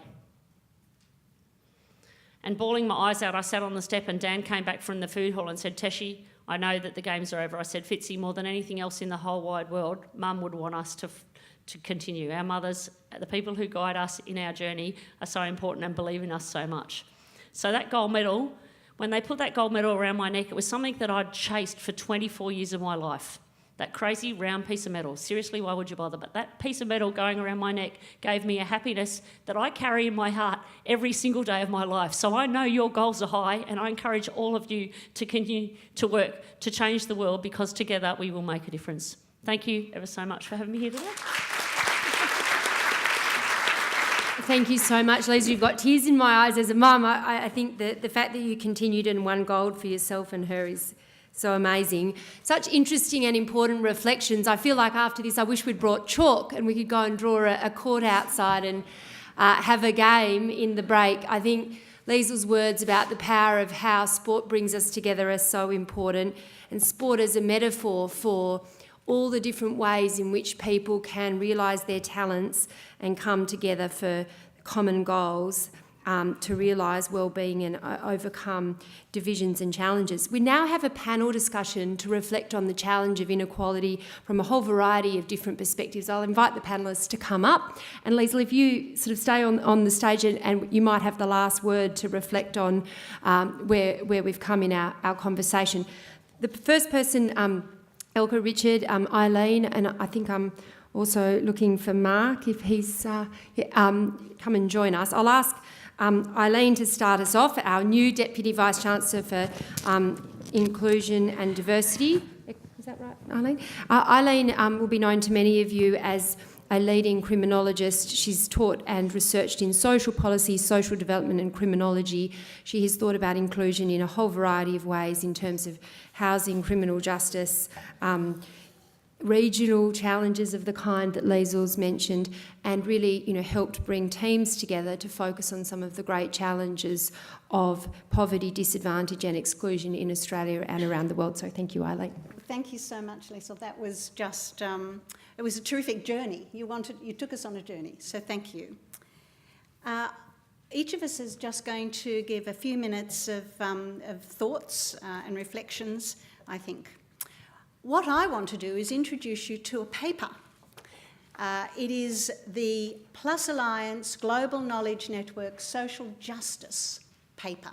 D: And bawling my eyes out, I sat on the step and Dan came back from the food hall and said, "Teshy, I know that the Games are over." I said, "Fitzy, more than anything else in the whole wide world, Mum would want us to continue. Our mothers, the people who guide us in our journey, are so important and believe in us so much." So that gold medal, when they put that gold medal around my neck, it was something that I'd chased for 24 years of my life. That crazy round piece of metal. Seriously, why would you bother? But that piece of metal going around my neck gave me a happiness that I carry in my heart every single day of my life. So I know your goals are high, and I encourage all of you to continue to work to change the world, because together we will make a difference. Thank you ever so much for having me here today.
A: Thank you so much, Lisa. You've got tears in my eyes as a mum. I think that the fact that you continued and won gold for yourself and her is so amazing. Such interesting and important reflections. I feel like after this, I wish we'd brought chalk and we could go and draw a court outside and have a game in the break. I think Liesel's words about the power of how sport brings us together are so important, and sport as a metaphor for all the different ways in which people can realise their talents and come together for common goals, to realise well-being and overcome divisions and challenges. We now have a panel discussion to reflect on the challenge of inequality from a whole variety of different perspectives. I'll invite the panellists to come up. And Liesl, if you sort of stay on the stage, and you might have the last word to reflect on where we've come in our conversation. The first person, Elka, Richard, Eileen, and I think I'm also looking for Mark, if he's come and join us. I'll ask Eileen to start us off, our new Deputy Vice-Chancellor for Inclusion and Diversity. Is that right, Eileen? Eileen will be known to many of you as a leading criminologist. She's taught and researched in social policy, social development and criminology. She has thought about inclusion in a whole variety of ways in terms of housing, criminal justice, regional challenges of the kind that Liesel's mentioned, and really, helped bring teams together to focus on some of the great challenges of poverty, disadvantage and exclusion in Australia and around the world. So thank you, Eileen.
E: Thank you so much, Liesl. That was just, it was a terrific journey. You took us on a journey, so thank you. Each of us is just going to give a few minutes of thoughts and reflections, I think. What I want to do is introduce you to a paper. It is the PLuS Alliance Global Knowledge Network Social Justice paper.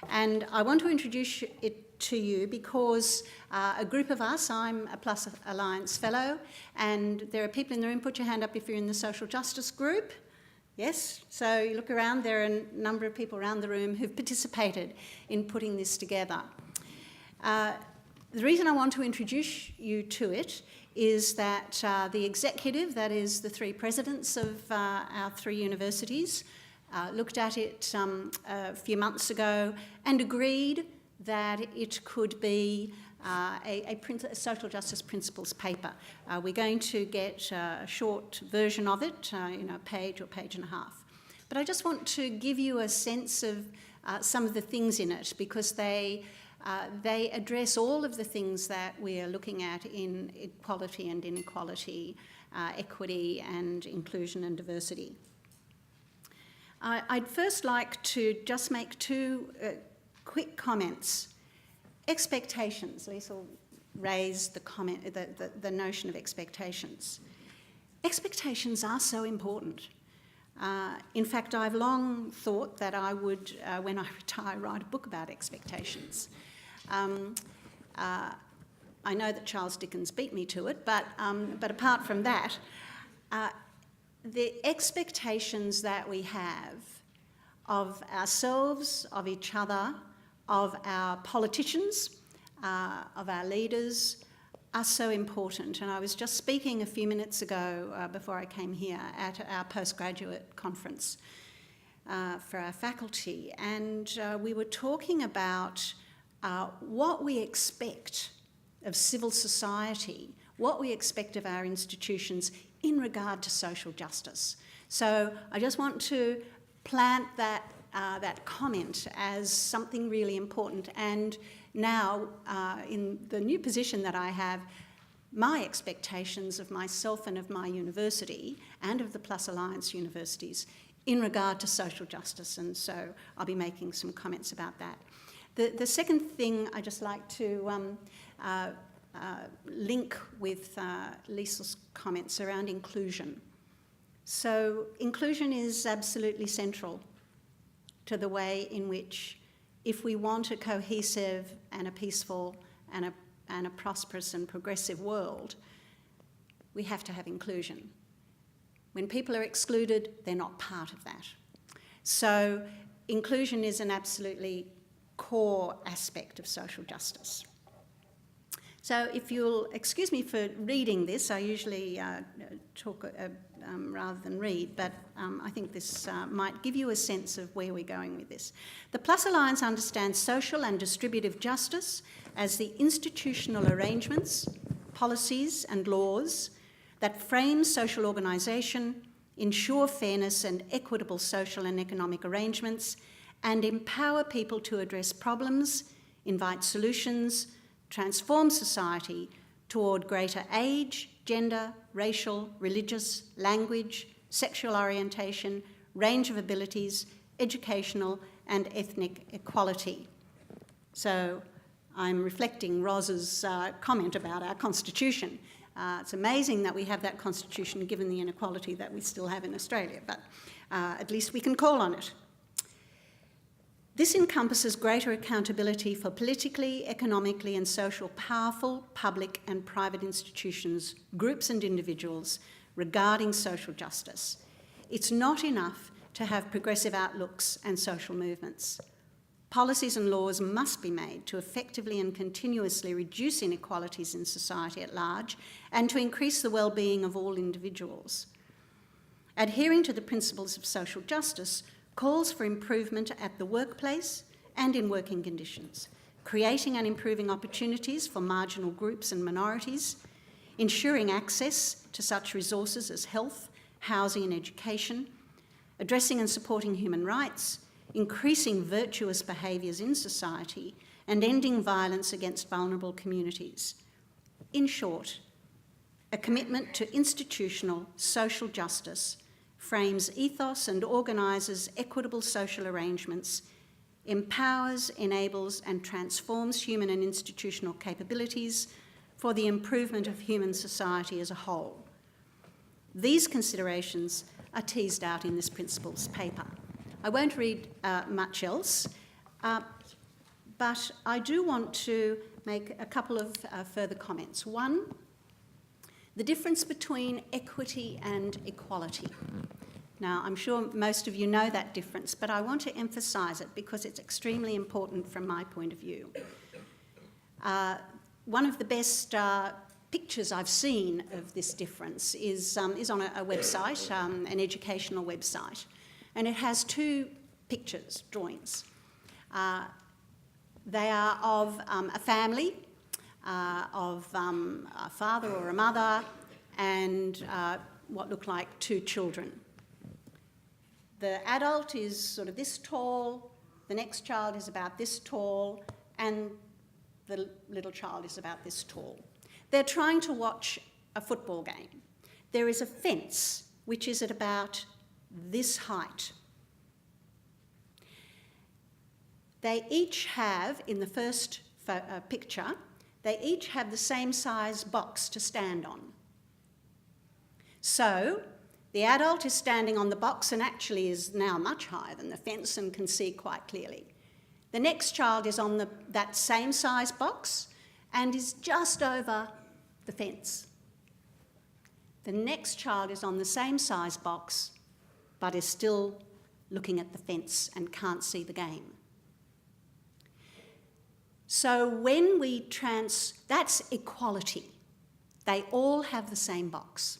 E: And I want to introduce it to you because a group of us, I'm a PLuS Alliance fellow, and there are people in the room. Put your hand up if you're in the social justice group. Yes, so you look around, there are a number of people around the room who've participated in putting this together. The reason I want to introduce you to it is that the executive, that is the three presidents of our three universities, looked at it a few months ago and agreed that it could be a social justice principles paper. We're going to get a short version of it, a page or page and a half. But I just want to give you a sense of some of the things in it, because they address all of the things that we are looking at in equality and inequality, equity and inclusion and diversity. I'd first like to just make two quick comments. Expectations. Liesl raised the notion of expectations. Expectations are so important. In fact, I've long thought that I would, when I retire, write a book about expectations. I know that Charles Dickens beat me to it, but apart from that, the expectations that we have of ourselves, of each other, of our politicians, of our leaders, are so important. And I was just speaking a few minutes ago, before I came here, at our postgraduate conference. for our faculty, and we were talking about what we expect of civil society, what we expect of our institutions in regard to social justice. So I just want to plant that comment as something really important. And now, in the new position that I have, my expectations of myself and of my university and of the PLuS Alliance universities in regard to social justice, and so I'll be making some comments about that. The second thing I'd just like to link with Lisa's comments around inclusion. So inclusion is absolutely central to the way in which, if we want a cohesive and a peaceful and a prosperous and progressive world, we have to have inclusion. When people are excluded, they're not part of that. So inclusion is an absolutely core aspect of social justice. So if you'll excuse me for reading this, I usually talk rather than read, but I think this might give you a sense of where we're going with this. The PLuS Alliance understands social and distributive justice as the institutional arrangements, policies and laws that frame social organisation, ensure fairness and equitable social and economic arrangements, and empower people to address problems, invite solutions, transform society toward greater age, gender, racial, religious, language, sexual orientation, range of abilities, educational and ethnic equality. So I'm reflecting Roz's comment about our constitution. It's amazing that we have that constitution given the inequality that we still have in Australia, but at least we can call on it. This encompasses greater accountability for politically, economically and social powerful public and private institutions, groups and individuals regarding social justice. It's not enough to have progressive outlooks and social movements. Policies and laws must be made to effectively and continuously reduce inequalities in society at large and to increase the well-being of all individuals. Adhering to the principles of social justice calls for improvement at the workplace and in working conditions, creating and improving opportunities for marginal groups and minorities, ensuring access to such resources as health, housing and education, addressing and supporting human rights, increasing virtuous behaviours in society, and ending violence against vulnerable communities. In short, a commitment to institutional social justice frames ethos and organises equitable social arrangements, empowers, enables and transforms human and institutional capabilities for the improvement of human society as a whole. These considerations are teased out in this principles paper. I won't read much else, but I do want to make a couple of further comments. One, the difference between equity and equality. Now, I'm sure most of you know that difference, but I want to emphasise it because it's extremely important from my point of view. One of the best pictures I've seen of this difference is on a website, an educational website, and it has two pictures, drawings. They are of a family, of a father or a mother, and what look like two children. The adult is sort of this tall, the next child is about this tall, and the little child is about this tall. They're trying to watch a football game. There is a fence which is at about this height. They each have, in the first picture, they each have the same size box to stand on. So the adult is standing on the box and actually is now much higher than the fence and can see quite clearly. The next child is on that same size box and is just over the fence. The next child is on the same size box but is still looking at the fence and can't see the game. So when we that's equality. They all have the same box.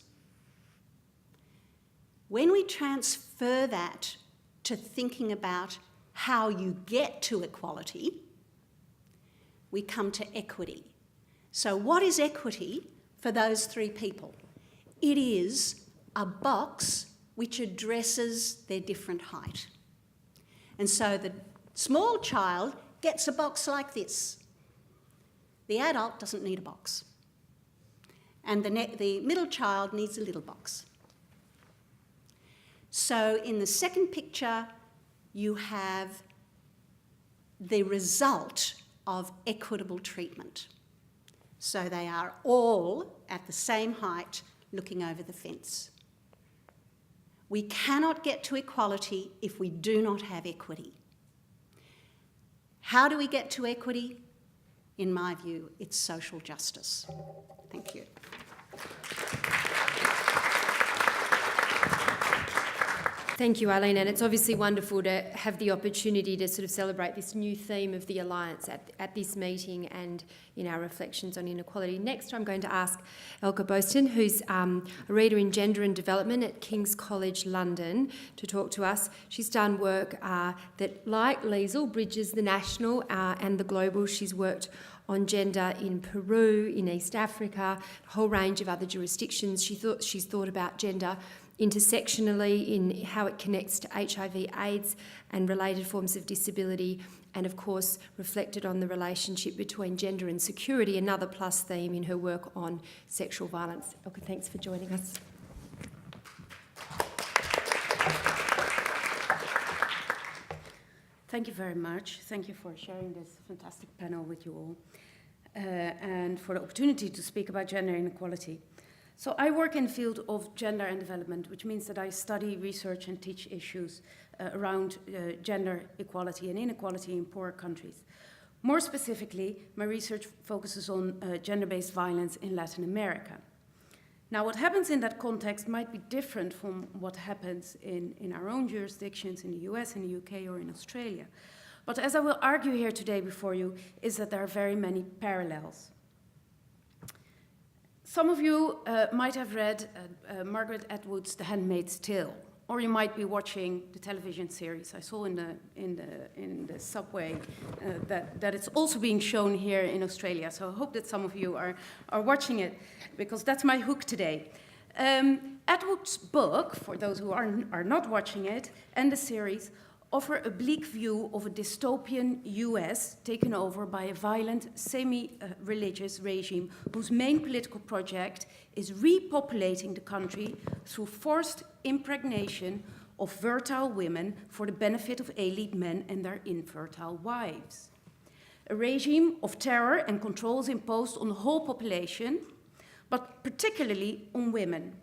E: When we transfer that to thinking about how you get to equality, we come to equity. So what is equity for those three people? It is a box which addresses their different height. And so the small child gets a box like this. The adult doesn't need a box. And the middle child needs a little box. So in the second picture, you have the result of equitable treatment. So they are all at the same height looking over the fence. We cannot get to equality if we do not have equity. How do we get to equity? In my view, it's social justice. Thank you.
A: Thank you, Eileen, and it's obviously wonderful to have the opportunity to sort of celebrate this new theme of the Alliance at this meeting and in our reflections on inequality. Next, I'm going to ask Elke Boston, who's a reader in Gender and Development at King's College London, to talk to us. She's done work that, like Liesl, bridges the national and the global. She's worked on gender in Peru, in East Africa, a whole range of other jurisdictions. She's thought about gender intersectionally in how it connects to HIV/AIDS and related forms of disability, and of course reflected on the relationship between gender and security, another PLuS theme in her work on sexual violence. Elke, thanks for joining us.
F: Thank you very much. Thank you for sharing this fantastic panel with you all and for the opportunity to speak about gender inequality. So I work in the field of gender and development, which means that I study, research and teach issues around gender equality and inequality in poor countries. More specifically, my research focuses on gender-based violence in Latin America. Now, what happens in that context might be different from what happens in our own jurisdictions in the US, in the UK, or in Australia. But as I will argue here today before you, is that there are very many parallels. Some of you might have read Margaret Atwood's The Handmaid's Tale, or you might be watching the television series. I saw in the subway that it's also being shown here in Australia. So I hope that some of you are watching it, because that's my hook today. Atwood's book, for those who are not watching it, and the series, offer a bleak view of a dystopian US taken over by a violent, semi-religious regime whose main political project is repopulating the country through forced impregnation of fertile women for the benefit of elite men and their infertile wives. A regime of terror and controls imposed on the whole population, but particularly on women.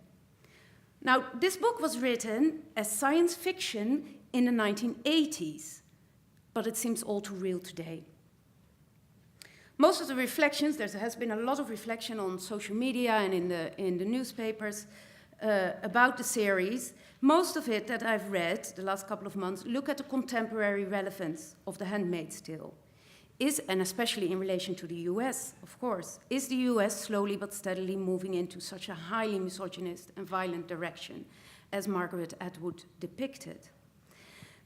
F: Now, this book was written as science fiction in the 1980s, but it seems all too real today. Most of the reflections, there has been a lot of reflection on social media and in the newspapers about the series. Most of it that I've read the last couple of months look at the contemporary relevance of The Handmaid's Tale. And especially in relation to the US, of course, is the US slowly but steadily moving into such a highly misogynist and violent direction as Margaret Atwood depicted?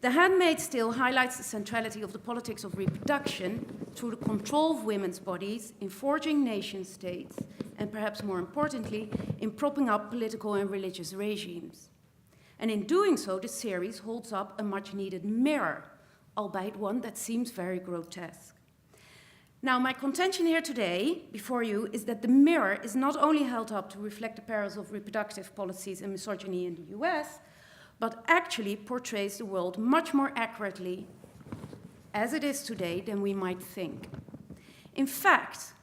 F: The Handmaid's Tale highlights the centrality of the politics of reproduction through the control of women's bodies in forging nation states, and perhaps more importantly, in propping up political and religious regimes. And in doing so, the series holds up a much-needed mirror, albeit one that seems very grotesque. Now, my contention here today before you is that the mirror is not only held up to reflect the perils of reproductive policies and misogyny in the US, but actually portrays the world much more accurately as it is today than we might think. In fact,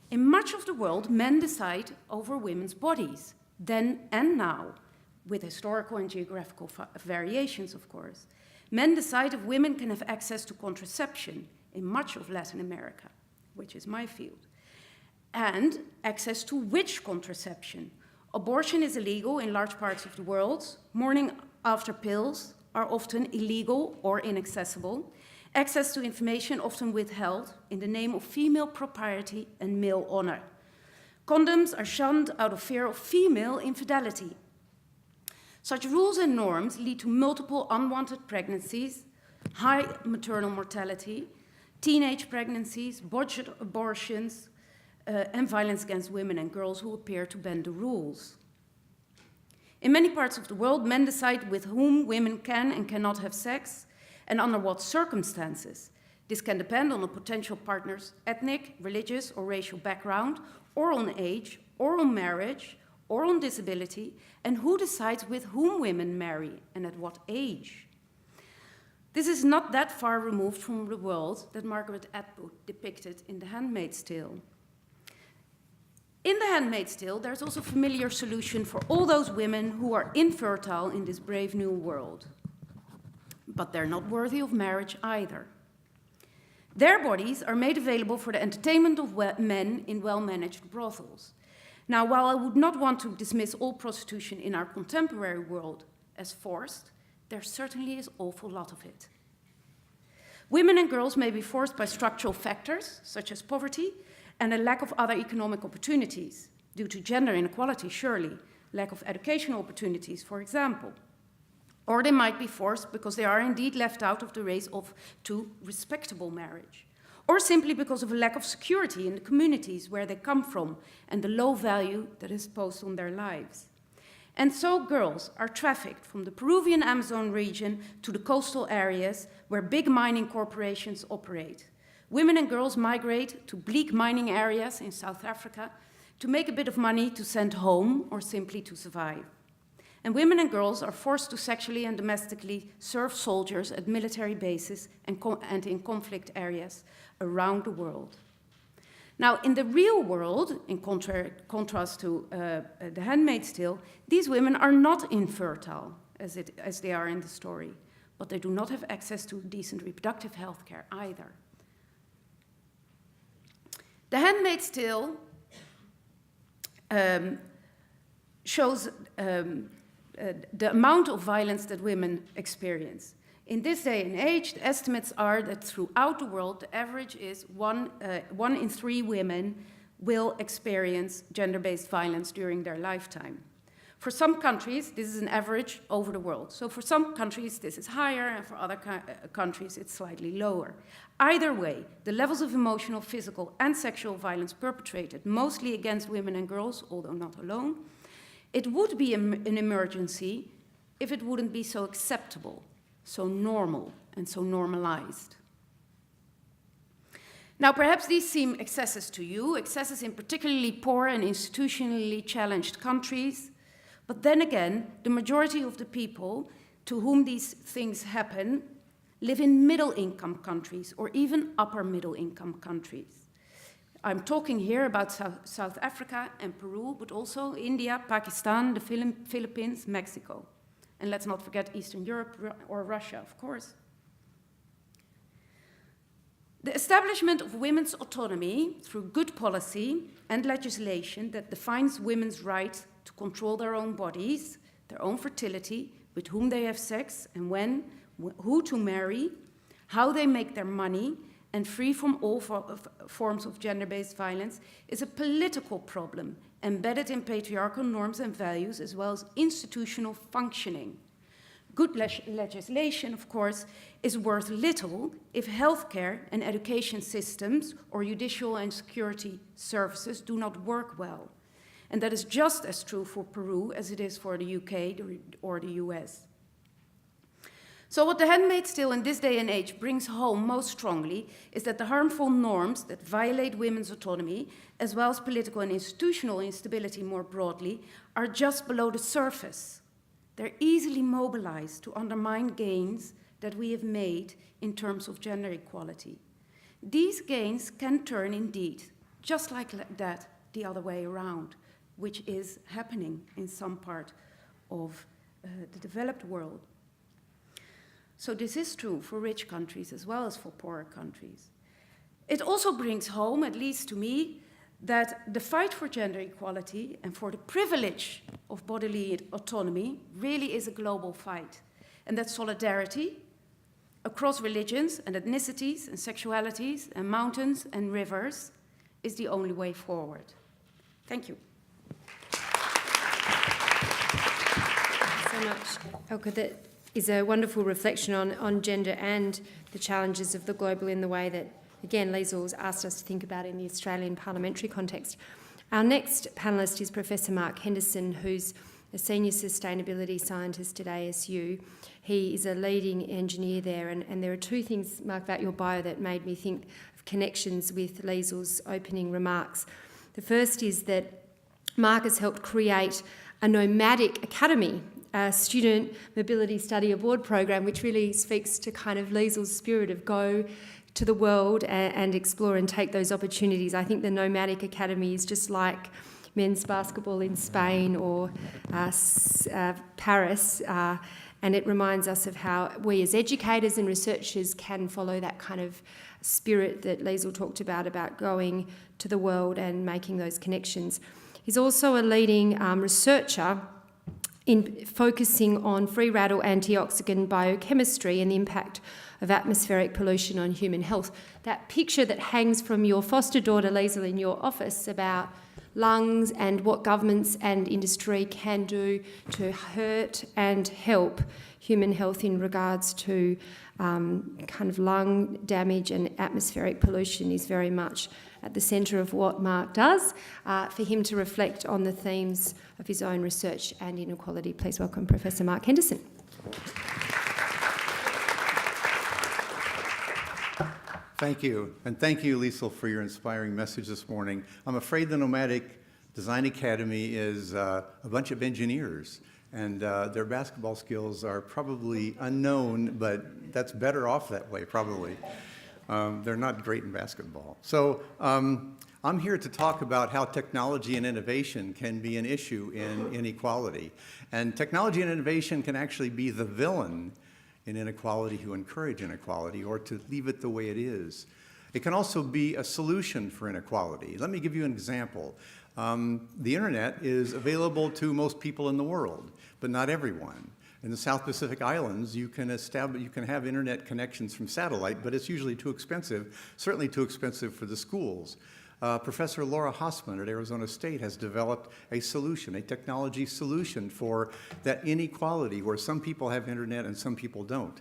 F: in much of the world, men decide over women's bodies, then and now, with historical and geographical variations, of course. Men decide if women can have access to contraception in much of Latin America, which is my field, and access to which contraception. Abortion is illegal in large parts of the world. Morning after pills are often illegal or inaccessible. Access to information often withheld in the name of female propriety and male honor. Condoms are shunned out of fear of female infidelity. Such rules and norms lead to multiple unwanted pregnancies, high maternal mortality, teenage pregnancies, botched abortions, and violence against women and girls who appear to bend the rules. In many parts of the world, men decide with whom women can and cannot have sex and under what circumstances. This can depend on a potential partner's ethnic, religious, or racial background, or on age, or on marriage, or on disability, and who decides with whom women marry and at what age. This is not that far removed from the world that Margaret Atwood depicted in The Handmaid's Tale. In The Handmaid's Tale, there's also a familiar solution for all those women who are infertile in this brave new world. But they're not worthy of marriage either. Their bodies are made available for the entertainment of men in well-managed brothels. Now, while I would not want to dismiss all prostitution in our contemporary world as forced, there certainly is an awful lot of it. Women and girls may be forced by structural factors, such as poverty, and a lack of other economic opportunities, due to gender inequality, surely, lack of educational opportunities, for example. Or they might be forced because they are indeed left out of the race to respectable marriage, or simply because of a lack of security in the communities where they come from and the low value that is posed on their lives. And so girls are trafficked from the Peruvian Amazon region to the coastal areas where big mining corporations operate. Women and girls migrate to bleak mining areas in South Africa to make a bit of money to send home or simply to survive. And women and girls are forced to sexually and domestically serve soldiers at military bases and in conflict areas around the world. Now, in the real world, in contrast to The Handmaid's Tale, these women are not infertile, as they are in the story, but they do not have access to decent reproductive health care either. The Handmaid's Tale shows the amount of violence that women experience. In this day and age, the estimates are that throughout the world, the average is one in 3 women will experience gender-based violence during their lifetime. For some countries, this is an average over the world. So for some countries, this is higher, and for other countries, it's slightly lower. Either way, the levels of emotional, physical, and sexual violence perpetrated, mostly against women and girls, although not alone, it would be an emergency if it wouldn't be so acceptable, so normal, and so normalized. Now, perhaps these seem excesses to you, excesses in particularly poor and institutionally challenged countries. But then again, the majority of the people to whom these things happen live in middle-income countries or even upper-middle-income countries. I'm talking here about South Africa and Peru, but also India, Pakistan, the Philippines, Mexico. And let's not forget Eastern Europe or Russia, of course. The establishment of women's autonomy through good policy and legislation that defines women's right to control their own bodies, their own fertility, with whom they have sex and when, who to marry, how they make their money, and free from all forms of gender-based violence is a political problem embedded in patriarchal norms and values as well as institutional functioning. Good legislation, of course, is worth little if healthcare and education systems or judicial and security services do not work well. And that is just as true for Peru as it is for the UK or the US. So what The Handmaid's Tale in this day and age brings home most strongly is that the harmful norms that violate women's autonomy, as well as political and institutional instability more broadly, are just below the surface. They're easily mobilized to undermine gains that we have made in terms of gender equality. These gains can turn indeed, just like that, the other way around, which is happening in some part of the developed world. So this is true for rich countries as well as for poorer countries. It also brings home, at least to me, that the fight for gender equality and for the privilege of bodily autonomy really is a global fight, and that solidarity across religions and ethnicities and sexualities and mountains and rivers is the only way forward. Thank you.
A: So so much, Elke. That is a wonderful reflection on gender and the challenges of the global in the way that, again, Liesel's asked us to think about in the Australian parliamentary context. Our next panellist is Professor Mark Henderson, who's a senior sustainability scientist at ASU. He is a leading engineer there, and there are two things, Mark, about your bio that made me think of connections with Liesel's opening remarks. The first is that Mark has helped create a nomadic academy, a student mobility study abroad program, which really speaks to kind of Liesel's spirit of go to the world and explore and take those opportunities. I think the nomadic academy is just like men's basketball in Spain or Paris, and it reminds us of how we as educators and researchers can follow that kind of spirit that Liesel talked about going to the world and making those connections. He's also a leading researcher in focusing on free radical antioxidant biochemistry and the impact of atmospheric pollution on human health. That picture that hangs from your foster daughter, Liesel, in your office about lungs and what governments and industry can do to hurt and help human health in regards to kind of lung damage and atmospheric pollution is very much at the centre of what Mark does. For him to reflect on the themes of his own research and inequality, please welcome Professor Mark Henderson.
G: Thank you, and thank you, Liesel, for your inspiring message this morning. I'm afraid the Nomadic Design Academy is a bunch of engineers, and their basketball skills are probably unknown, but that's better off that way, probably. They're not great in basketball. So I'm here to talk about how technology and innovation can be an issue in inequality. And technology and innovation can actually be the villain in inequality who encourage inequality, or to leave it the way it is. It can also be a solution for inequality. Let me give you an example. The internet is available to most people in the world, but not everyone. In the South Pacific Islands, you can have internet connections from satellite, but it's usually too expensive, certainly too expensive for the schools. Professor Laura Hausman at Arizona State has developed a solution, a technology solution for that inequality where some people have internet and some people don't.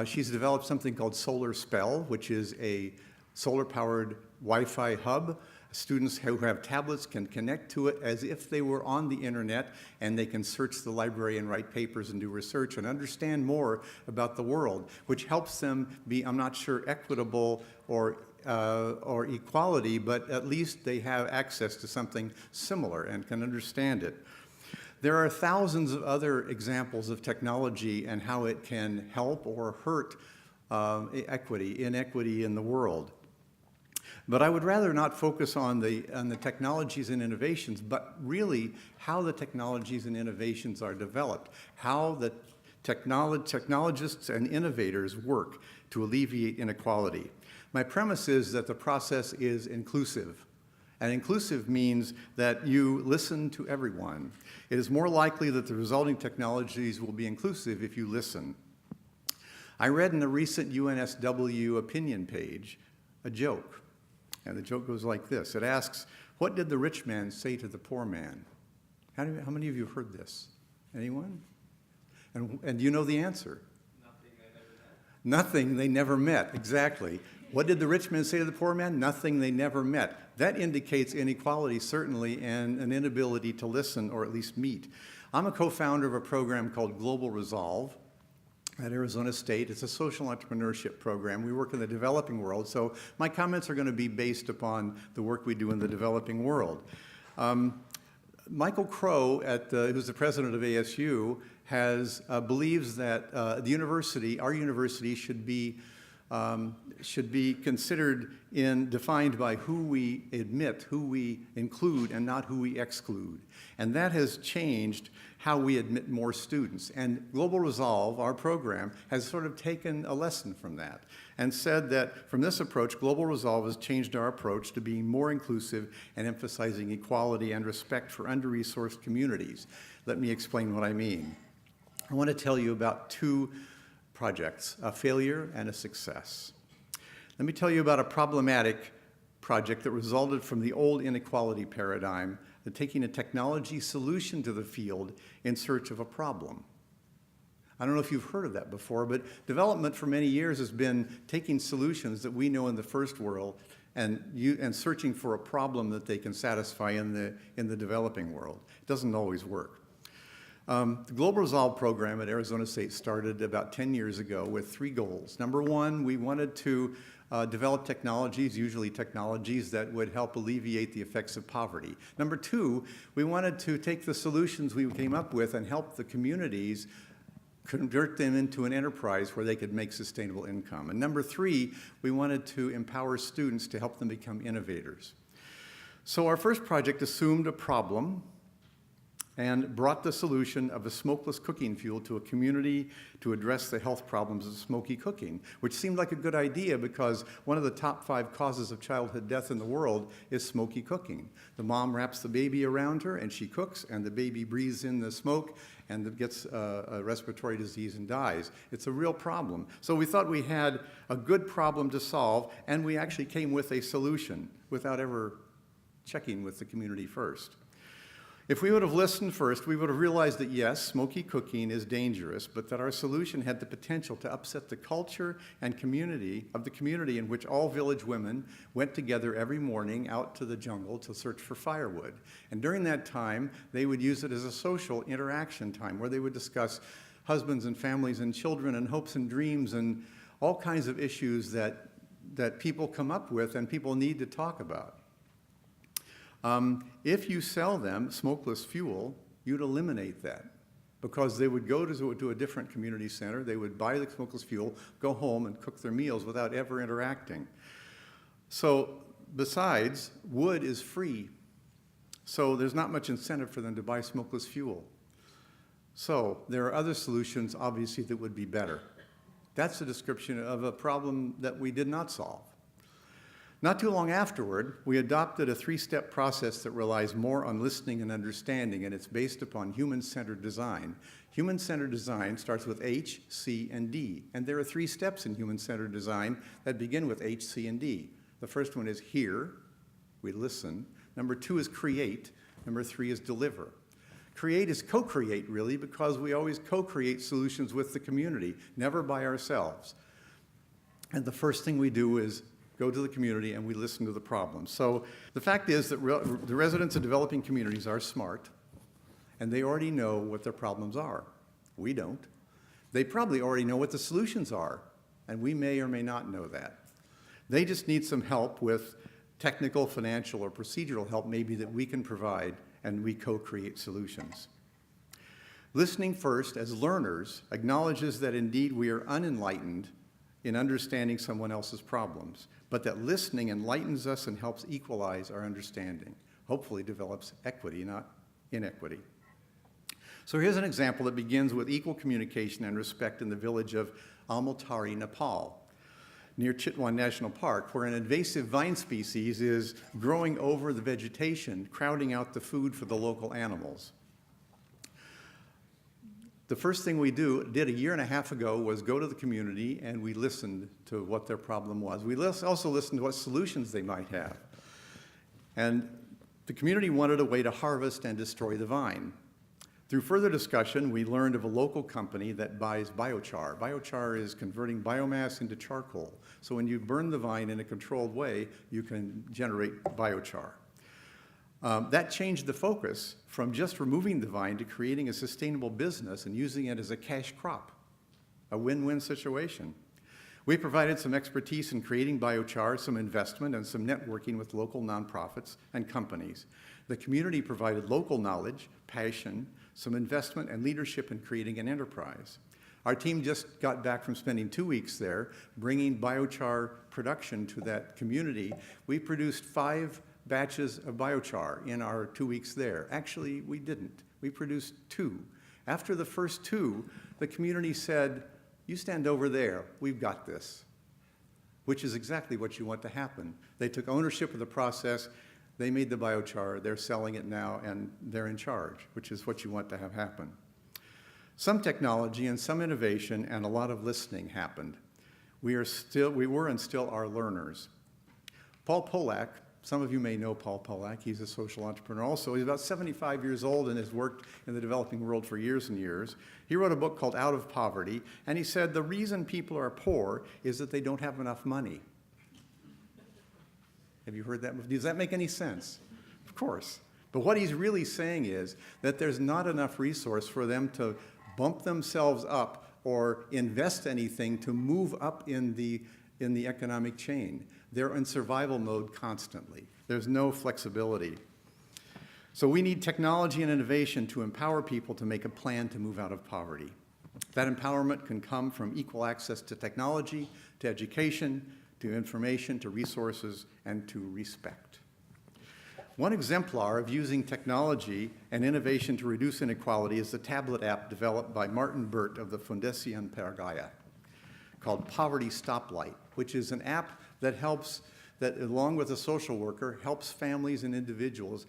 G: She's developed something called Solar Spell, which is a solar-powered Wi-Fi hub. Students who have tablets can connect to it as if they were on the internet, and they can search the library and write papers and do research and understand more about the world, which helps them be, I'm not sure, equitable or equality, but at least they have access to something similar and can understand it. There are thousands of other examples of technology and how it can help or hurt inequity in the world. But I would rather not focus on the technologies and innovations, but really how the technologies and innovations are developed, how the technologists and innovators work to alleviate inequality. My premise is that the process is inclusive. And inclusive means that you listen to everyone. It is more likely that the resulting technologies will be inclusive if you listen. I read in a recent UNSW opinion page a joke. And the joke goes like this. It asks, what did the rich man say to the poor man? How many of you have heard this? Anyone? And you know the answer? Nothing they never met, exactly. What did the rich man say to the poor man? Nothing they never met. That indicates inequality, certainly, and an inability to listen or at least meet. I'm a co-founder of a program called Global Resolve at Arizona State. It's a social entrepreneurship program. We work in the developing world, so my comments are going to be based upon the work we do in the developing world. Michael Crow, who's the president of ASU, believes that our university should be considered defined by who we admit, who we include, and not who we exclude. And that has changed how we admit more students. And Global Resolve, our program, has sort of taken a lesson from that and said that from this approach, Global Resolve has changed our approach to being more inclusive and emphasizing equality and respect for under-resourced communities. Let me explain what I mean. I want to tell you about two projects, a failure and a success. Let me tell you about a problematic project that resulted from the old inequality paradigm, taking a technology solution to the field in search of a problem. I don't know if you've heard of that before, but development for many years has been taking solutions that we know in the first world and searching for a problem that they can satisfy in the developing world. It doesn't always work. The Global Resolve program at Arizona State started about 10 years ago with 3 goals. Number 1, we wanted to develop technologies, usually technologies that would help alleviate the effects of poverty. Number 2, we wanted to take the solutions we came up with and help the communities convert them into an enterprise where they could make sustainable income. And number 3, we wanted to empower students to help them become innovators. So our first project assumed a problem and brought the solution of a smokeless cooking fuel to a community to address the health problems of smoky cooking, which seemed like a good idea because one of the top 5 causes of childhood death in the world is smoky cooking. The mom wraps the baby around her and she cooks, and the baby breathes in the smoke and gets a respiratory disease and dies. It's a real problem. So we thought we had a good problem to solve, and we actually came with a solution without ever checking with the community first. If we would have listened first, we would have realized that yes, smoky cooking is dangerous, but that our solution had the potential to upset the culture and community in which all village women went together every morning out to the jungle to search for firewood. And during that time, they would use it as a social interaction time where they would discuss husbands and families and children and hopes and dreams and all kinds of issues that people come up with and people need to talk about. If you sell them smokeless fuel, you'd eliminate that because they would go to a different community center, they would buy the smokeless fuel, go home and cook their meals without ever interacting. So besides, wood is free, so there's not much incentive for them to buy smokeless fuel. So there are other solutions, obviously, that would be better. That's a description of a problem that we did not solve. Not too long afterward, we adopted a 3-step process that relies more on listening and understanding, and it's based upon human-centered design. Human-centered design starts with H, C, and D, and there are 3 steps in human-centered design that begin with H, C, and D. The first one is hear, we listen. Number 2 is create. Number 3 is deliver. Create is co-create, really, because we always co-create solutions with the community, never by ourselves. And the first thing we do is go to the community and we listen to the problems. So the fact is that the residents of developing communities are smart and they already know what their problems are. We don't. They probably already know what the solutions are, and we may or may not know that. They just need some help with technical, financial, or procedural help maybe that we can provide, and we co-create solutions. Listening first as learners acknowledges that indeed we are unenlightened in understanding someone else's problems, but that listening enlightens us and helps equalize our understanding. Hopefully develops equity, not inequity. So here's an example that begins with equal communication and respect in the village of Almutari, Nepal, near Chitwan National Park, where an invasive vine species is growing over the vegetation, crowding out the food for the local animals. The first thing we did a year and a half ago was go to the community and we listened to what their problem was. We also listened to what solutions they might have. And the community wanted a way to harvest and destroy the vine. Through further discussion, we learned of a local company that buys biochar. Biochar is converting biomass into charcoal. So when you burn the vine in a controlled way, you can generate biochar. That changed the focus from just removing the vine to creating a sustainable business and using it as a cash crop, a win-win situation. We provided some expertise in creating biochar, some investment, and some networking with local nonprofits and companies. The community provided local knowledge, passion, some investment, and leadership in creating an enterprise. Our team just got back from spending 2 weeks there, bringing biochar production to that community. We produced 5 batches of biochar in our 2 weeks there. Actually, we didn't. We produced 2. After the first 2, the community said, "You stand over there, we've got this," which is exactly what you want to happen. They took ownership of the process, they made the biochar, they're selling it now, and they're in charge, which is what you want to have happen. Some technology and some innovation and a lot of listening happened. We were and still are learners. Paul Polak Some of you may know Paul Pollack. He's a social entrepreneur also. He's about 75 years old and has worked in the developing world for years and years. He wrote a book called Out of Poverty, and he said the reason people are poor is that they don't have enough money. Have you heard that? Does that make any sense? Of course. But what he's really saying is that there's not enough resource for them to bump themselves up or invest anything to move up in the economic chain. They're in survival mode constantly. There's no flexibility. So we need technology and innovation to empower people to make a plan to move out of poverty. That empowerment can come from equal access to technology, to education, to information, to resources, and to respect. One exemplar of using technology and innovation to reduce inequality is the tablet app developed by Martin Burt of the Fundación Pergaya, called Poverty Stoplight, which is an app that along with a social worker, helps families and individuals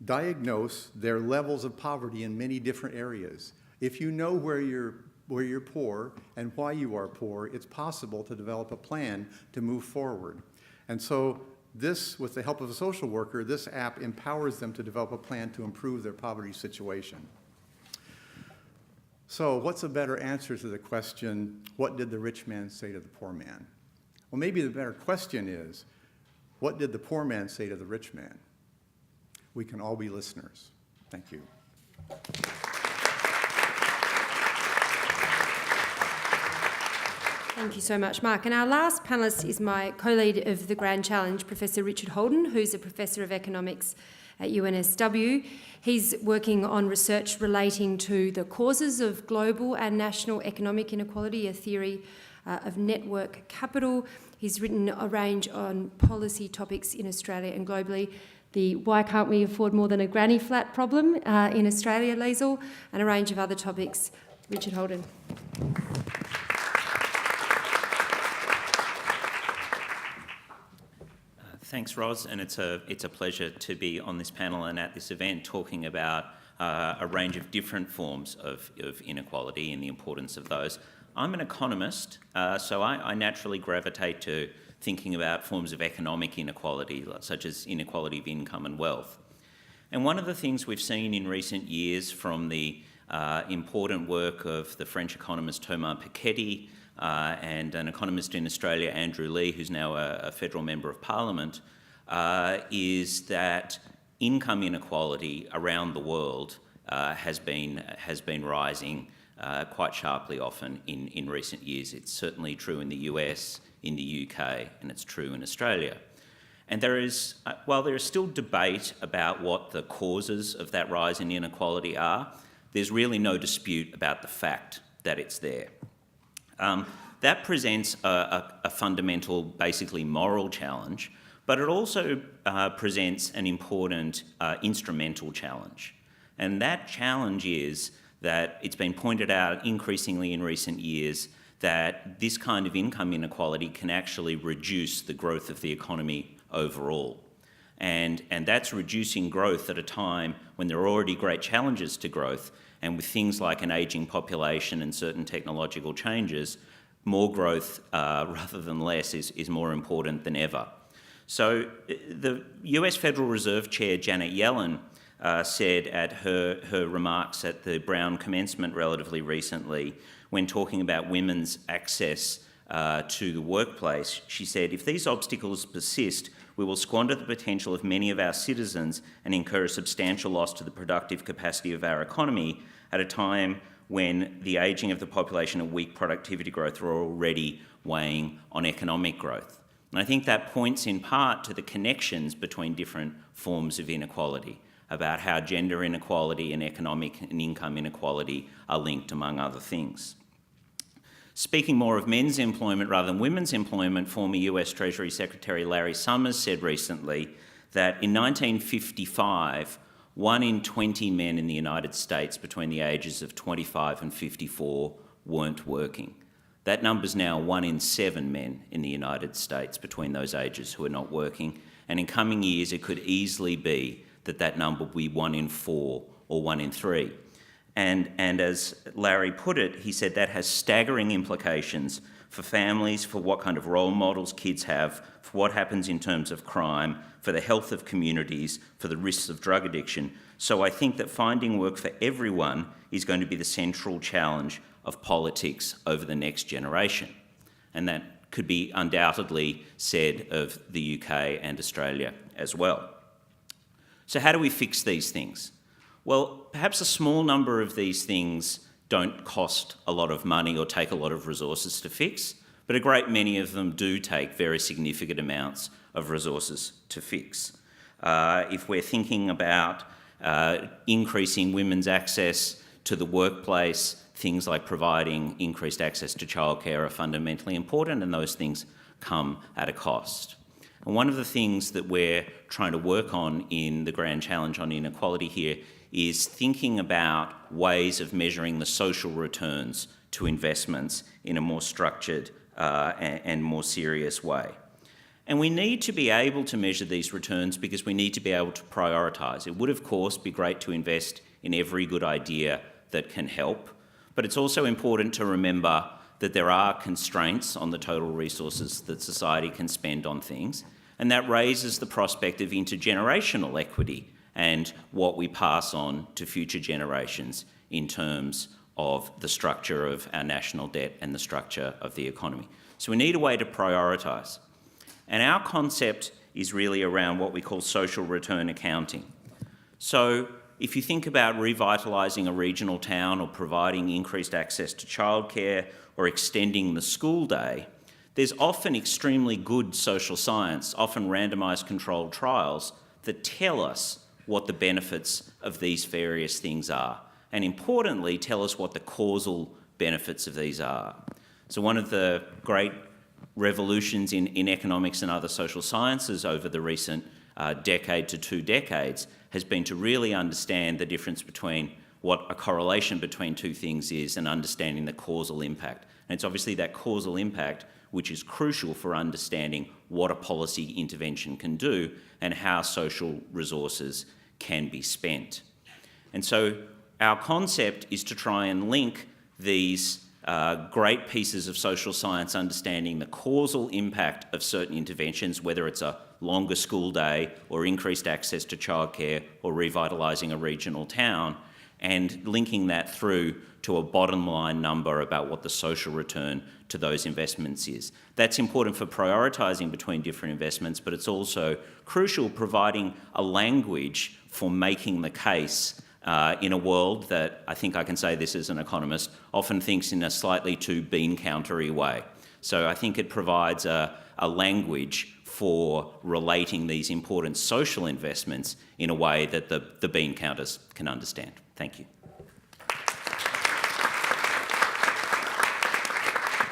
G: diagnose their levels of poverty in many different areas. If you know where you're poor and why you are poor, it's possible to develop a plan to move forward. And so this, with the help of a social worker, this app empowers them to develop a plan to improve their poverty situation. So what's a better answer to the question, what did the rich man say to the poor man? Well, maybe the better question is, what did the poor man say to the rich man? We can all be listeners. Thank you.
A: Thank you so much, Mark. And our last panellist is my co-lead of the Grand Challenge, Professor Richard Holden, who's a Professor of Economics at UNSW. He's working on research relating to the causes of global and national economic inequality, a theory of network capital. He's written a range on policy topics in Australia and globally. The why can't we afford more than a granny flat problem in Australia, Liesl, and a range of other topics. Richard Holden.
H: Thanks, Ros, and it's a pleasure to be on this panel and at this event talking about a range of different forms of inequality and the importance of those. I'm an economist, so I naturally gravitate to thinking about forms of economic inequality, such as inequality of income and wealth. And one of the things we've seen in recent years from the important work of the French economist Thomas Piketty and an economist in Australia, Andrew Leigh, who's now a federal member of Parliament, is that income inequality around the world has been rising quite sharply often in recent years. It's certainly true in the US, in the UK, and it's true in Australia. And while there is still debate about what the causes of that rise in inequality are, there's really no dispute about the fact that it's there. That presents a fundamental, basically moral challenge, but it also presents an important instrumental challenge. And that challenge is that it's been pointed out increasingly in recent years that this kind of income inequality can actually reduce the growth of the economy overall. And that's reducing growth at a time when there are already great challenges to growth, and with things like an ageing population and certain technological changes, more growth rather than less is more important than ever. So the US Federal Reserve Chair Janet Yellen said at her remarks at the Brown commencement relatively recently, when talking about women's access to the workplace, she said, "If these obstacles persist, we will squander the potential of many of our citizens and incur a substantial loss to the productive capacity of our economy at a time when the ageing of the population and weak productivity growth are already weighing on economic growth." And I think that points in part to the connections between different forms of inequality, about how gender inequality and economic and income inequality are linked, among other things. Speaking more of men's employment rather than women's employment, former US Treasury Secretary Larry Summers said recently that in 1955, 1 in 20 men in the United States between the ages of 25 and 54 weren't working. That number's now 1 in 7 men in the United States between those ages who are not working, and in coming years it could easily be that number will be 1 in 4 or 1 in 3. And as Larry put it, he said that has staggering implications for families, for what kind of role models kids have, for what happens in terms of crime, for the health of communities, for the risks of drug addiction. So I think that finding work for everyone is going to be the central challenge of politics over the next generation. And that could be undoubtedly said of the UK and Australia as well. So how do we fix these things? Well, perhaps a small number of these things don't cost a lot of money or take a lot of resources to fix, but a great many of them do take very significant amounts of resources to fix. If we're thinking about increasing women's access to the workplace, things like providing increased access to childcare are fundamentally important, and those things come at a cost. And one of the things that we're trying to work on in the Grand Challenge on Inequality here is thinking about ways of measuring the social returns to investments in a more structured and more serious way. And we need to be able to measure these returns because we need to be able to prioritise. It would, of course, be great to invest in every good idea that can help, but it's also important to remember that there are constraints on the total resources that society can spend on things, and that raises the prospect of intergenerational equity and what we pass on to future generations in terms of the structure of our national debt and the structure of the economy. So we need a way to prioritise. And our concept is really around what we call social return accounting. So if you think about revitalising a regional town or providing increased access to childcare or extending the school day, there's often extremely good social science, often randomised controlled trials, that tell us what the benefits of these various things are, and importantly, tell us what the causal benefits of these are. So one of the great revolutions in economics and other social sciences over the recent decade to 2 decades has been to really understand the difference between what a correlation between two things is and understanding the causal impact. And it's obviously that causal impact which is crucial for understanding what a policy intervention can do and how social resources can be spent. And so our concept is to try and link these great pieces of social science understanding the causal impact of certain interventions, whether it's a longer school day or increased access to childcare or revitalising a regional town, and linking that through to a bottom line number about what the social return to those investments is. That's important for prioritising between different investments, but it's also crucial providing a language for making the case in a world that, I think I can say this as an economist, often thinks in a slightly too bean countery way. So I think it provides a language for relating these important social investments in a way that the bean counters can understand. Thank you.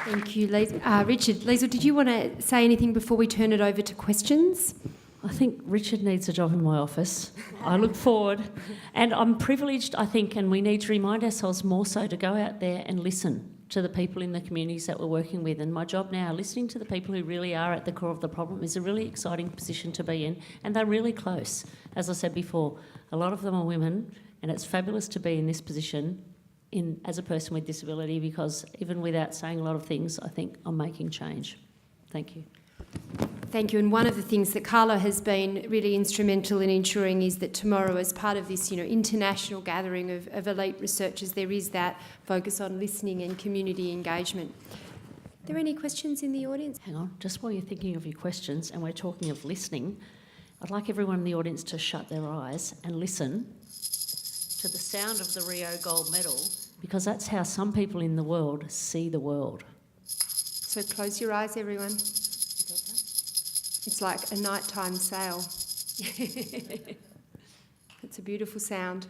A: Thank you, Richard. Liesl, did you want to say anything before we turn it over to questions?
D: I think Richard needs a job in my office. I look forward. And I'm privileged, I think, and we need to remind ourselves more so to go out there and listen to the people in the communities that we're working with. And my job now, listening to the people who really are at the core of the problem, is a really exciting position to be in. And they're really close. As I said before, a lot of them are women, and it's fabulous to be in this position as a person with disability, because even without saying a lot of things, I think I'm making change. Thank you.
A: Thank you. And one of the things that Carla has been really instrumental in ensuring is that tomorrow, as part of this, international gathering of elite researchers, there is that focus on listening and community engagement. Are there any questions in the audience?
D: Hang on, just while you're thinking of your questions and we're talking of listening, I'd like everyone in the audience to shut their eyes and listen to the sound of the Rio gold medal, because that's how some people in the world see the world.
A: So close your eyes, everyone. It's like a nighttime sail. It's a beautiful sound.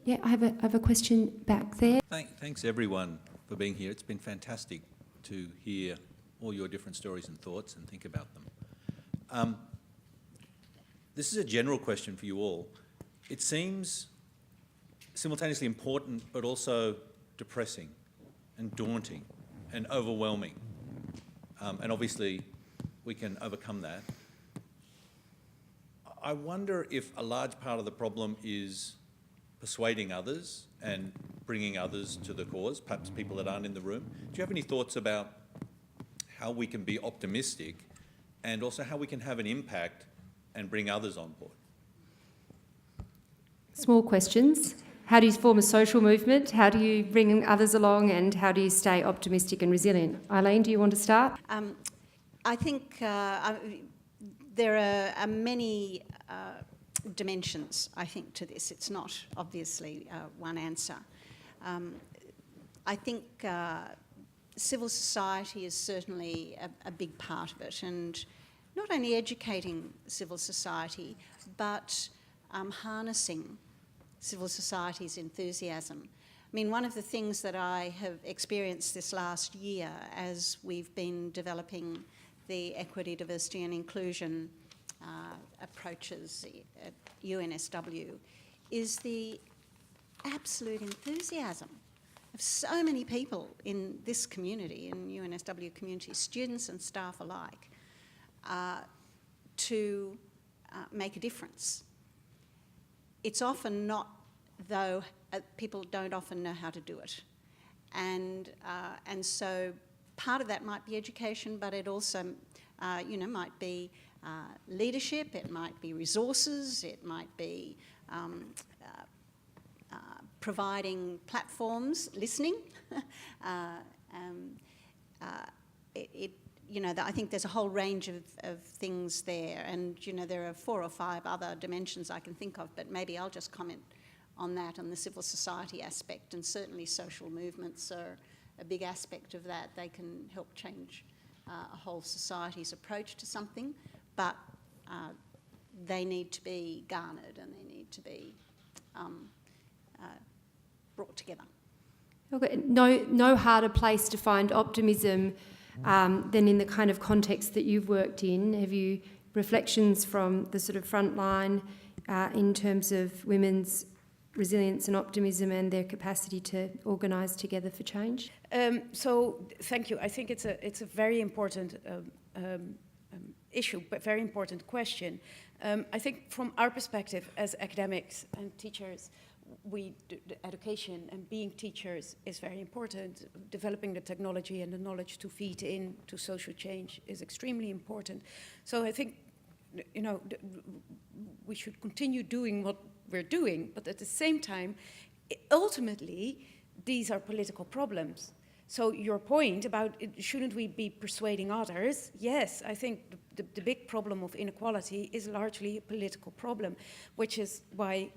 A: Yeah, I have a question back there.
I: Thanks everyone for being here. It's been fantastic to hear all your different stories and thoughts and think about them. This is a general question for you all. It seems simultaneously important but also depressing and daunting and overwhelming. And obviously we can overcome that. I wonder if a large part of the problem is persuading others and bringing others to the cause, perhaps people that aren't in the room. Do you have any thoughts about how we can be optimistic and also how we can have an impact and bring others on board?
A: Small questions. How do you form a social movement? How do you bring others along? And how do you stay optimistic and resilient? Eileen, do you want to start?
E: I think there are many dimensions, I think, to this. It's not obviously one answer. I think civil society is certainly a big part of it, and not only educating civil society, but harnessing civil society's enthusiasm. I mean, one of the things that I have experienced this last year as we've been developing the equity, diversity and inclusion approaches at UNSW is the absolute enthusiasm of so many people in this community, in UNSW community, students and staff alike, to make a difference. It's often not, though, people don't often know how to do it. And so part of that might be education, but it also, might be leadership, it might be resources, it might be providing platforms, listening. I think there's a whole range of things there, and there are 4 or 5 other dimensions I can think of, but maybe I'll just comment on that, on the civil society aspect, and certainly social movements are a big aspect of that. They can help change a whole society's approach to something, but they need to be garnered and they need to be brought together.
A: Okay. No harder place to find optimism than in the kind of context that you've worked in. Have you reflections from the sort of front line in terms of women's resilience and optimism and their capacity to organise together for change?
F: So thank you. I think it's a very important issue, but very important question. I think from our perspective as academics and teachers, education and being teachers is very important. Developing the technology and the knowledge to feed into social change is extremely important. So I think, we should continue doing what we're doing, but at the same time, ultimately, these are political problems. So your point about shouldn't we be persuading others? Yes, I think the big problem of inequality is largely a political problem, which is why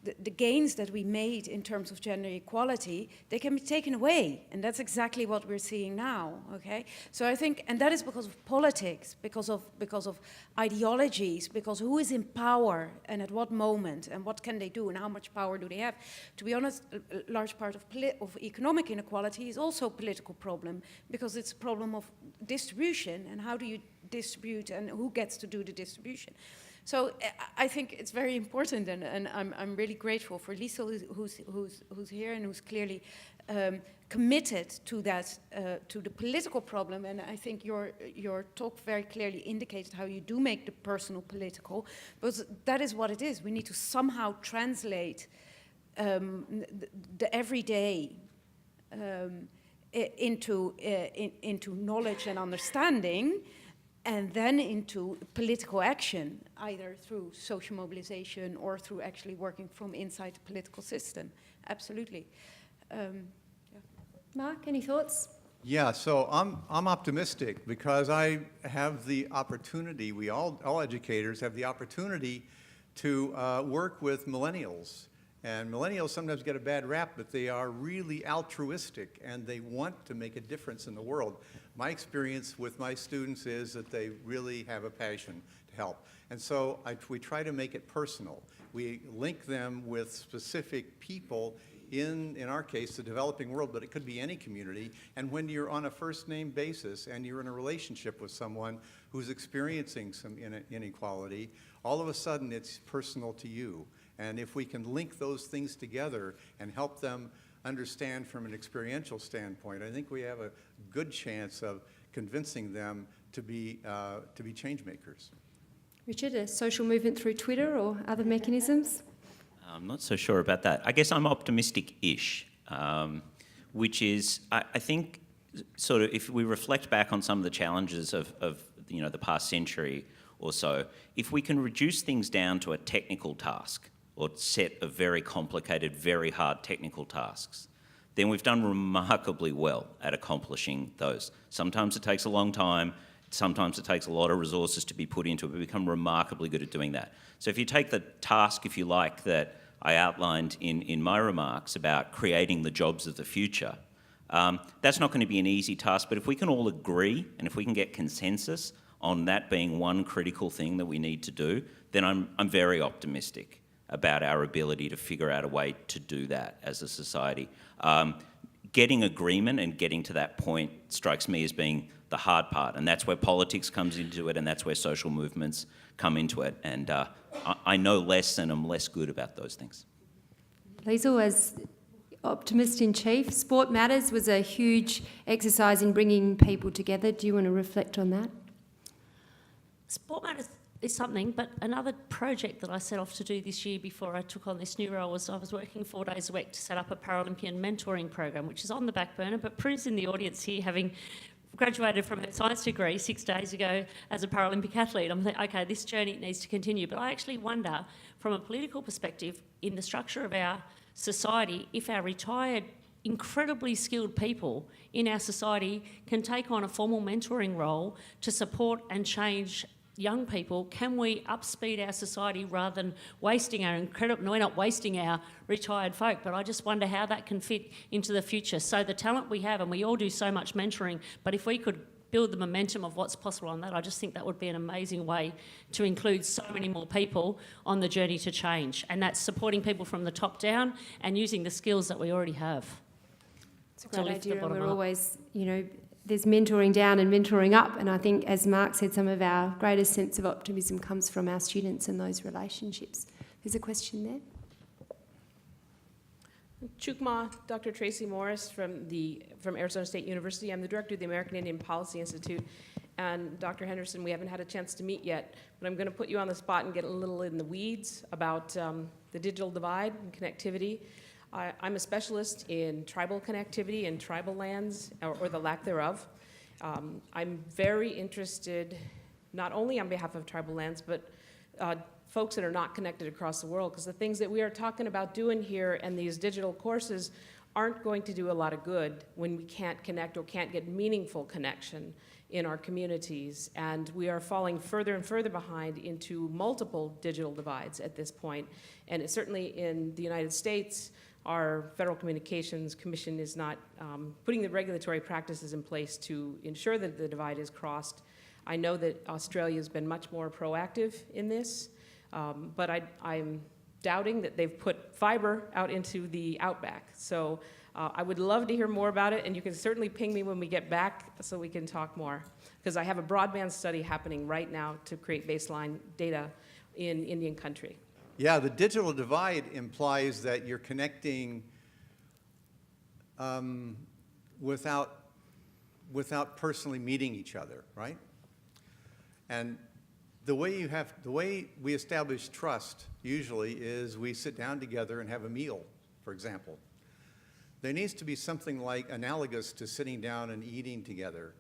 F: the gains that we made in terms of gender equality, they can be taken away, and that's exactly what we're seeing now. Okay, so I think, and that is because of politics, because of ideologies, because who is in power and at what moment, and what can they do, and how much power do they have? To be honest, a large part of economic inequality is also a political problem, because it's a problem of distribution, and how do you distribute and who gets to do the distribution. So I think it's very important, and I'm really grateful for Liesl, who's here and who's clearly committed to that, to the political problem. And I think your talk very clearly indicated how you do make the personal political, because that is what it is. We need to somehow translate the everyday into knowledge and understanding, and then into political action, either through social mobilization or through actually working from inside the political system. Absolutely.
A: Mark, any thoughts?
G: Yeah, so I'm optimistic because I have the opportunity, we all educators have the opportunity to work with millennials. And millennials sometimes get a bad rap, but they are really altruistic and they want to make a difference in the world. My experience with my students is that they really have a passion to help. And so we try to make it personal. We link them with specific people in our case, the developing world, but it could be any community. And when you're on a first name basis and you're in a relationship with someone who's experiencing some inequality, all of a sudden it's personal to you. And if we can link those things together and help them understand from an experiential standpoint, I think we have a good chance of convincing them to be change makers.
A: Richard, a social movement through Twitter or other mechanisms?
H: I'm not so sure about that. I guess I'm optimistic-ish, which is, I think, sort of, if we reflect back on some of the challenges of the past century or so, if we can reduce things down to a technical task or set of very complicated, very hard technical tasks, then we've done remarkably well at accomplishing those. Sometimes it takes a long time, sometimes it takes a lot of resources to be put into it, but we become remarkably good at doing that. So if you take the task, if you like, that I outlined in my remarks about creating the jobs of the future, that's not going to be an easy task, but if we can all agree and if we can get consensus on that being one critical thing that we need to do, then I'm very optimistic about our ability to figure out a way to do that as a society. Getting agreement and getting to that point strikes me as being the hard part, and that's where politics comes into it, and that's where social movements come into it, and I know less and I'm less good about those things.
A: Liesl, as Optimist in Chief, Sport Matters was a huge exercise in bringing people together. Do you want to reflect on that?
D: Sport Matters is something, but another project that I set off to do this year before I took on this new role was I was working 4 days a week to set up a Paralympian mentoring program, which is on the back burner, but Prue's in the audience here, having graduated from her science degree 6 days ago as a Paralympic athlete. I'm thinking, okay, this journey needs to continue. But I actually wonder, from a political perspective, in the structure of our society, if our retired, incredibly skilled people in our society can take on a formal mentoring role to support and change young people, can we upspeed our society rather than wasting our incredible... No, we're not wasting our retired folk, but I just wonder how that can fit into the future. So the talent we have, and we all do so much mentoring, but if we could build the momentum of what's possible on that, I just think that would be an amazing way to include so many more people on the journey to change. And that's supporting people from the top down and using the skills that we already have.
A: It's a great idea, and we're always, there's mentoring down and mentoring up, and I think, as Mark said, some of our greatest sense of optimism comes from our students and those relationships. There's a question there.
J: Chukma, Dr. Tracy Morris from Arizona State University. I'm the director of the American Indian Policy Institute. And Dr. Henderson, we haven't had a chance to meet yet, but I'm going to put you on the spot and get a little in the weeds about the digital divide and connectivity. I'm a specialist in tribal connectivity and tribal lands, or the lack thereof. I'm very interested, not only on behalf of tribal lands, but folks that are not connected across the world, because the things that we are talking about doing here and these digital courses aren't going to do a lot of good when we can't connect or can't get meaningful connection in our communities. And we are falling further and further behind into multiple digital divides at this point. And it's certainly in the United States, our Federal Communications Commission is not putting the regulatory practices in place to ensure that the divide is crossed. I know that Australia has been much more proactive in this, but I'm doubting that they've put fiber out into the outback. So I would love to hear more about it, and you can certainly ping me when we get back so we can talk more, because I have a broadband study happening right now to create baseline data in Indian country.
G: Yeah, the digital divide implies that you're connecting without personally meeting each other, right? And the way we establish trust usually is we sit down together and have a meal, for example. There needs to be something like analogous to sitting down and eating together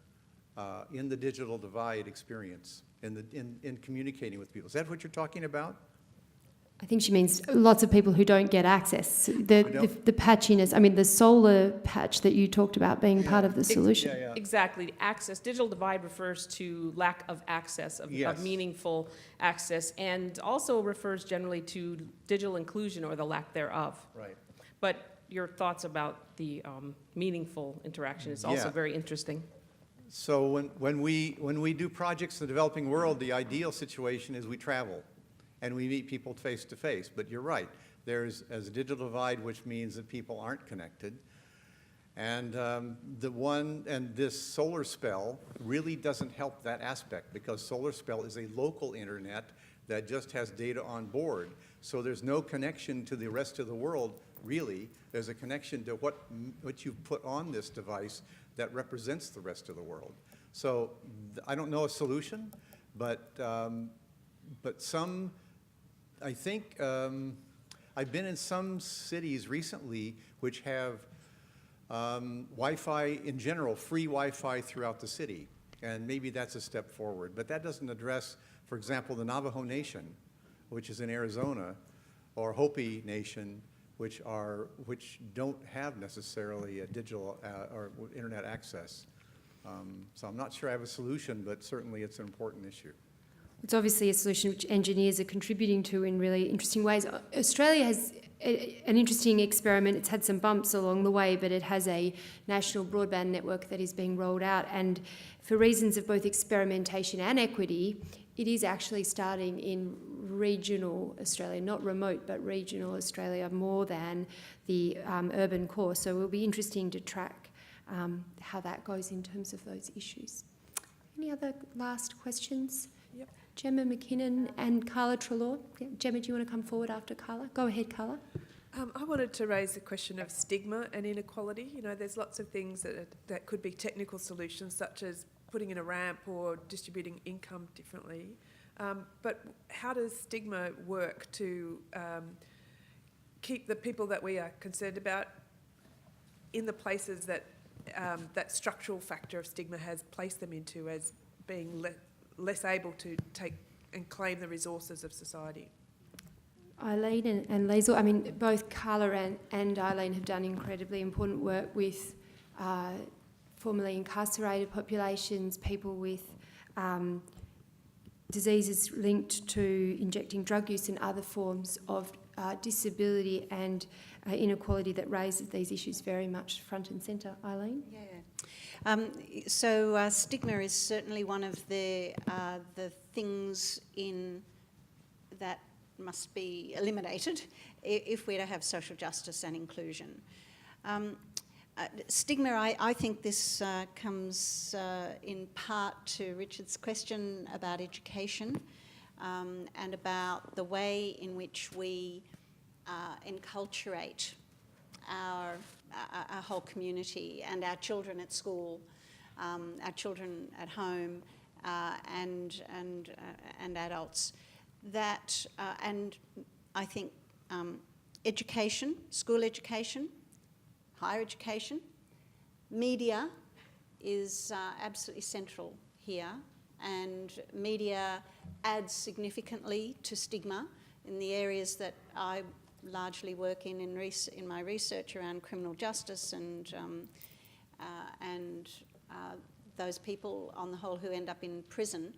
G: in the digital divide experience, in communicating with people. Is that what you're talking about?
A: I think she means lots of people who don't get access. The patchiness, the solar patch that you talked about being part of the solution.
G: Yeah.
J: Exactly. Access. Digital divide refers to lack of access, of meaningful access, and also refers generally to digital inclusion or the lack thereof.
G: Right.
J: But your thoughts about the meaningful interaction is also very interesting.
G: So when we do projects in the developing world, the ideal situation is we travel and we meet people face to face. But you're right, there's a digital divide, which means that people aren't connected. And this solar spell really doesn't help that aspect, because solar spell is a local internet that just has data on board. So there's no connection to the rest of the world, really. There's a connection to what you've put on this device that represents the rest of the world. So I don't know a solution, but I think I've been in some cities recently which have Wi-Fi in general, free Wi-Fi throughout the city. And maybe that's a step forward. But that doesn't address, for example, the Navajo Nation, which is in Arizona, or Hopi Nation, which don't have necessarily a digital or internet access. So I'm not sure I have a solution, but certainly it's an important issue.
A: It's obviously a solution which engineers are contributing to in really interesting ways. Australia has an interesting experiment. It's had some bumps along the way, but it has a national broadband network that is being rolled out. And for reasons of both experimentation and equity, it is actually starting in regional Australia, not remote, but regional Australia more than the urban core. So it will be interesting to track how that goes in terms of those issues. Any other last questions?
C: Yep.
A: Gemma McKinnon and Carla Treloar. Yeah, Gemma, do you want to come forward after Carla? Go ahead, Carla.
C: I wanted to raise the question of stigma and inequality. You know, there's lots of things that could be technical solutions, such as putting in a ramp or distributing income differently. But how does stigma work to keep the people that we are concerned about in the places that that structural factor of stigma has placed them into as being less able to take and claim the resources of society?
A: Eileen and Liesl, I mean, both Carla and Eileen have done incredibly important work with formerly incarcerated populations, people with diseases linked to injecting drug use and other forms of disability and inequality that raises these issues very much front and centre. Eileen?
E: Yeah. Stigma is certainly one of the things that must be eliminated if we're to have social justice and inclusion. Stigma, I think this comes in part to Richard's question about education and about the way in which we enculturate our whole community and our children at school, our children at home, and adults. That and I think education, school education, higher education, media is absolutely central here, and media adds significantly to stigma in the areas that I largely work in my research around criminal justice and those people on the whole who end up in prison.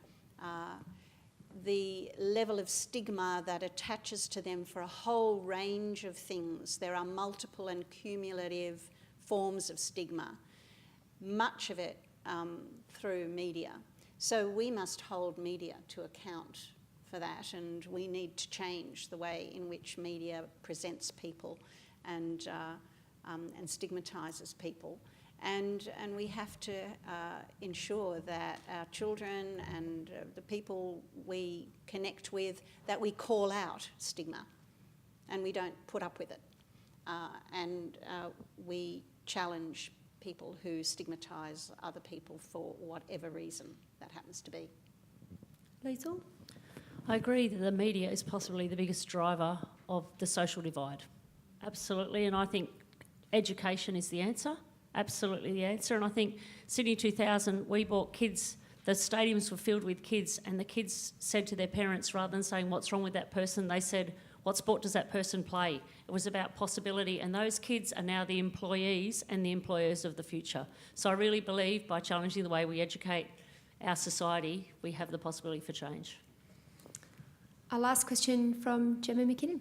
E: The level of stigma that attaches to them for a whole range of things. There are multiple and cumulative forms of stigma, much of it through media. So we must hold media to account for that, and we need to change the way in which media presents people and stigmatises people. And we have to ensure that our children and the people we connect with, that we call out stigma and we don't put up with it. And we challenge people who stigmatise other people for whatever reason that happens to be.
A: Liesl?
D: I agree that the media is possibly the biggest driver of the social divide. Absolutely, and I think education is the answer. Absolutely the answer. And I think Sydney 2000, we brought kids, the stadiums were filled with kids, and the kids said to their parents, rather than saying, what's wrong with that person, they said, what sport does that person play? It was about possibility, and those kids are now the employees and the employers of the future. So I really believe by challenging the way we educate our society, we have the possibility for change.
A: Our last question from Gemma McKinnon.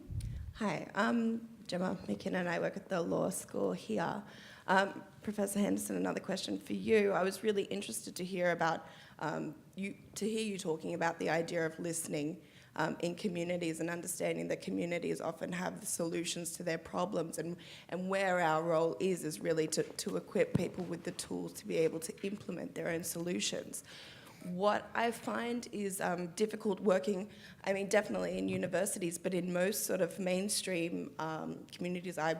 K: Hi, I'm Gemma McKinnon. I work at the law school here. Professor Henderson, another question for you. I was really interested to hear about you talking about the idea of listening in communities and understanding that communities often have the solutions to their problems, and where our role is really to equip people with the tools to be able to implement their own solutions. What I find is difficult working, I mean, definitely in universities, but in most sort of mainstream communities. I'm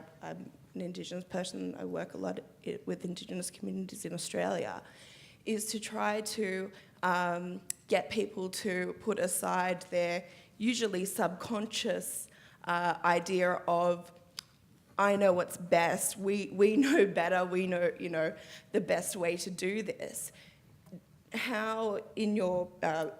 K: an Indigenous person, I work a lot with Indigenous communities in Australia, is to try to get people to put aside their usually subconscious idea of, I know what's best, we know better, we know, the best way to do this. How in your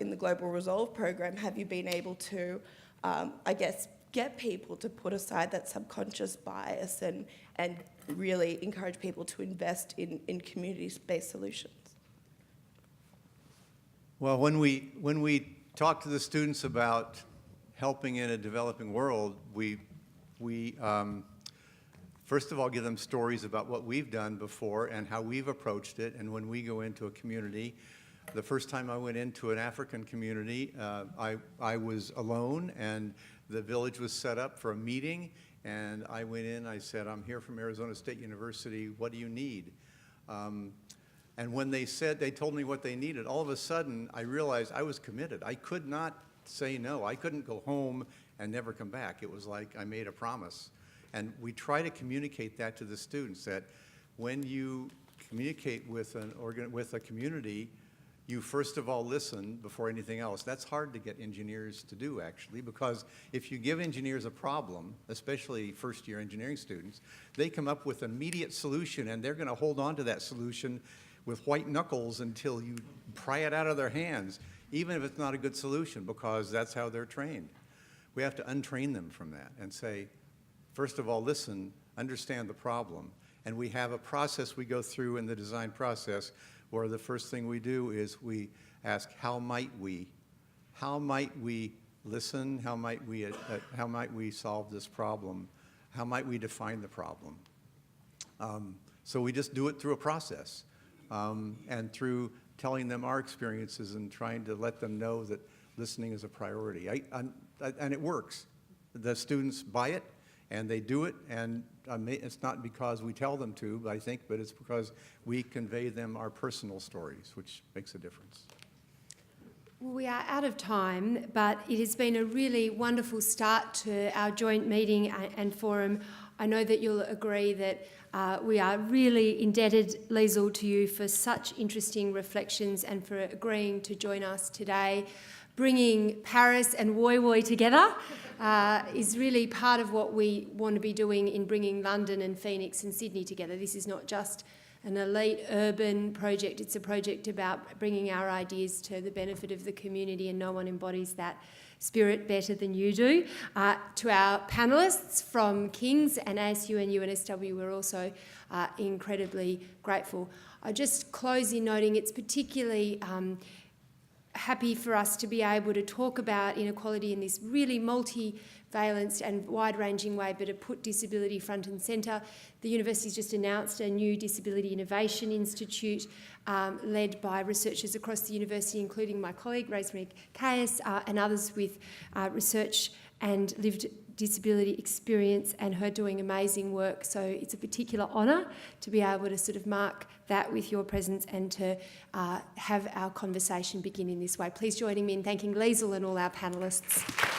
K: in the Global Resolve program have you been able to, I guess, get people to put aside that subconscious bias and really encourage people to invest in community-based solutions?
G: Well, when we talk to the students about helping in a developing world, we first of all give them stories about what we've done before and how we've approached it. And when we go into a community, the first time I went into an African community, I was alone, and the village was set up for a meeting, and I went in, I said, I'm here from Arizona State University, what do you need? And when they told me what they needed, all of a sudden I realized I was committed. I could not say no. I couldn't go home and never come back. It was like I made a promise. And we try to communicate that to the students, that when you communicate with a community, you first of all listen before anything else. That's hard to get engineers to do, actually, because if you give engineers a problem, especially first-year engineering students, they come up with an immediate solution, and they're going to hold on to that solution with white knuckles until you pry it out of their hands, even if it's not a good solution, because that's how they're trained. We have to untrain them from that and say, first of all, listen, understand the problem. And we have a process we go through in the design process where the first thing we do is we ask, how might we? How might we listen? How might we solve this problem? How might we define the problem? So we just do it through a process and through telling them our experiences and trying to let them know that listening is a priority. And it works. The students buy it, and they do it, and it's not because we tell them to, I think, but it's because we convey them our personal stories, which makes a difference.
A: Well, we are out of time, but it has been a really wonderful start to our joint meeting and forum. I know that you'll agree that we are really indebted, Liesl, to you for such interesting reflections and for agreeing to join us today. Bringing Paris and Woy Woy together is really part of what we want to be doing in bringing London and Phoenix and Sydney together. This is not just an elite urban project, it's a project about bringing our ideas to the benefit of the community, and no one embodies that spirit better than you do. To our panellists from King's and ASU and UNSW, we're also incredibly grateful. I just close in noting it's particularly happy for us to be able to talk about inequality in this really multi-valenced and wide-ranging way, but to put disability front and centre. The university's just announced a new Disability Innovation Institute led by researchers across the university, including my colleague Rosemary Caius and others with research and lived disability experience, and her doing amazing work. So it's a particular honour to be able to sort of mark that with your presence and to have our conversation begin in this way. Please join me in thanking Liesl and all our panellists.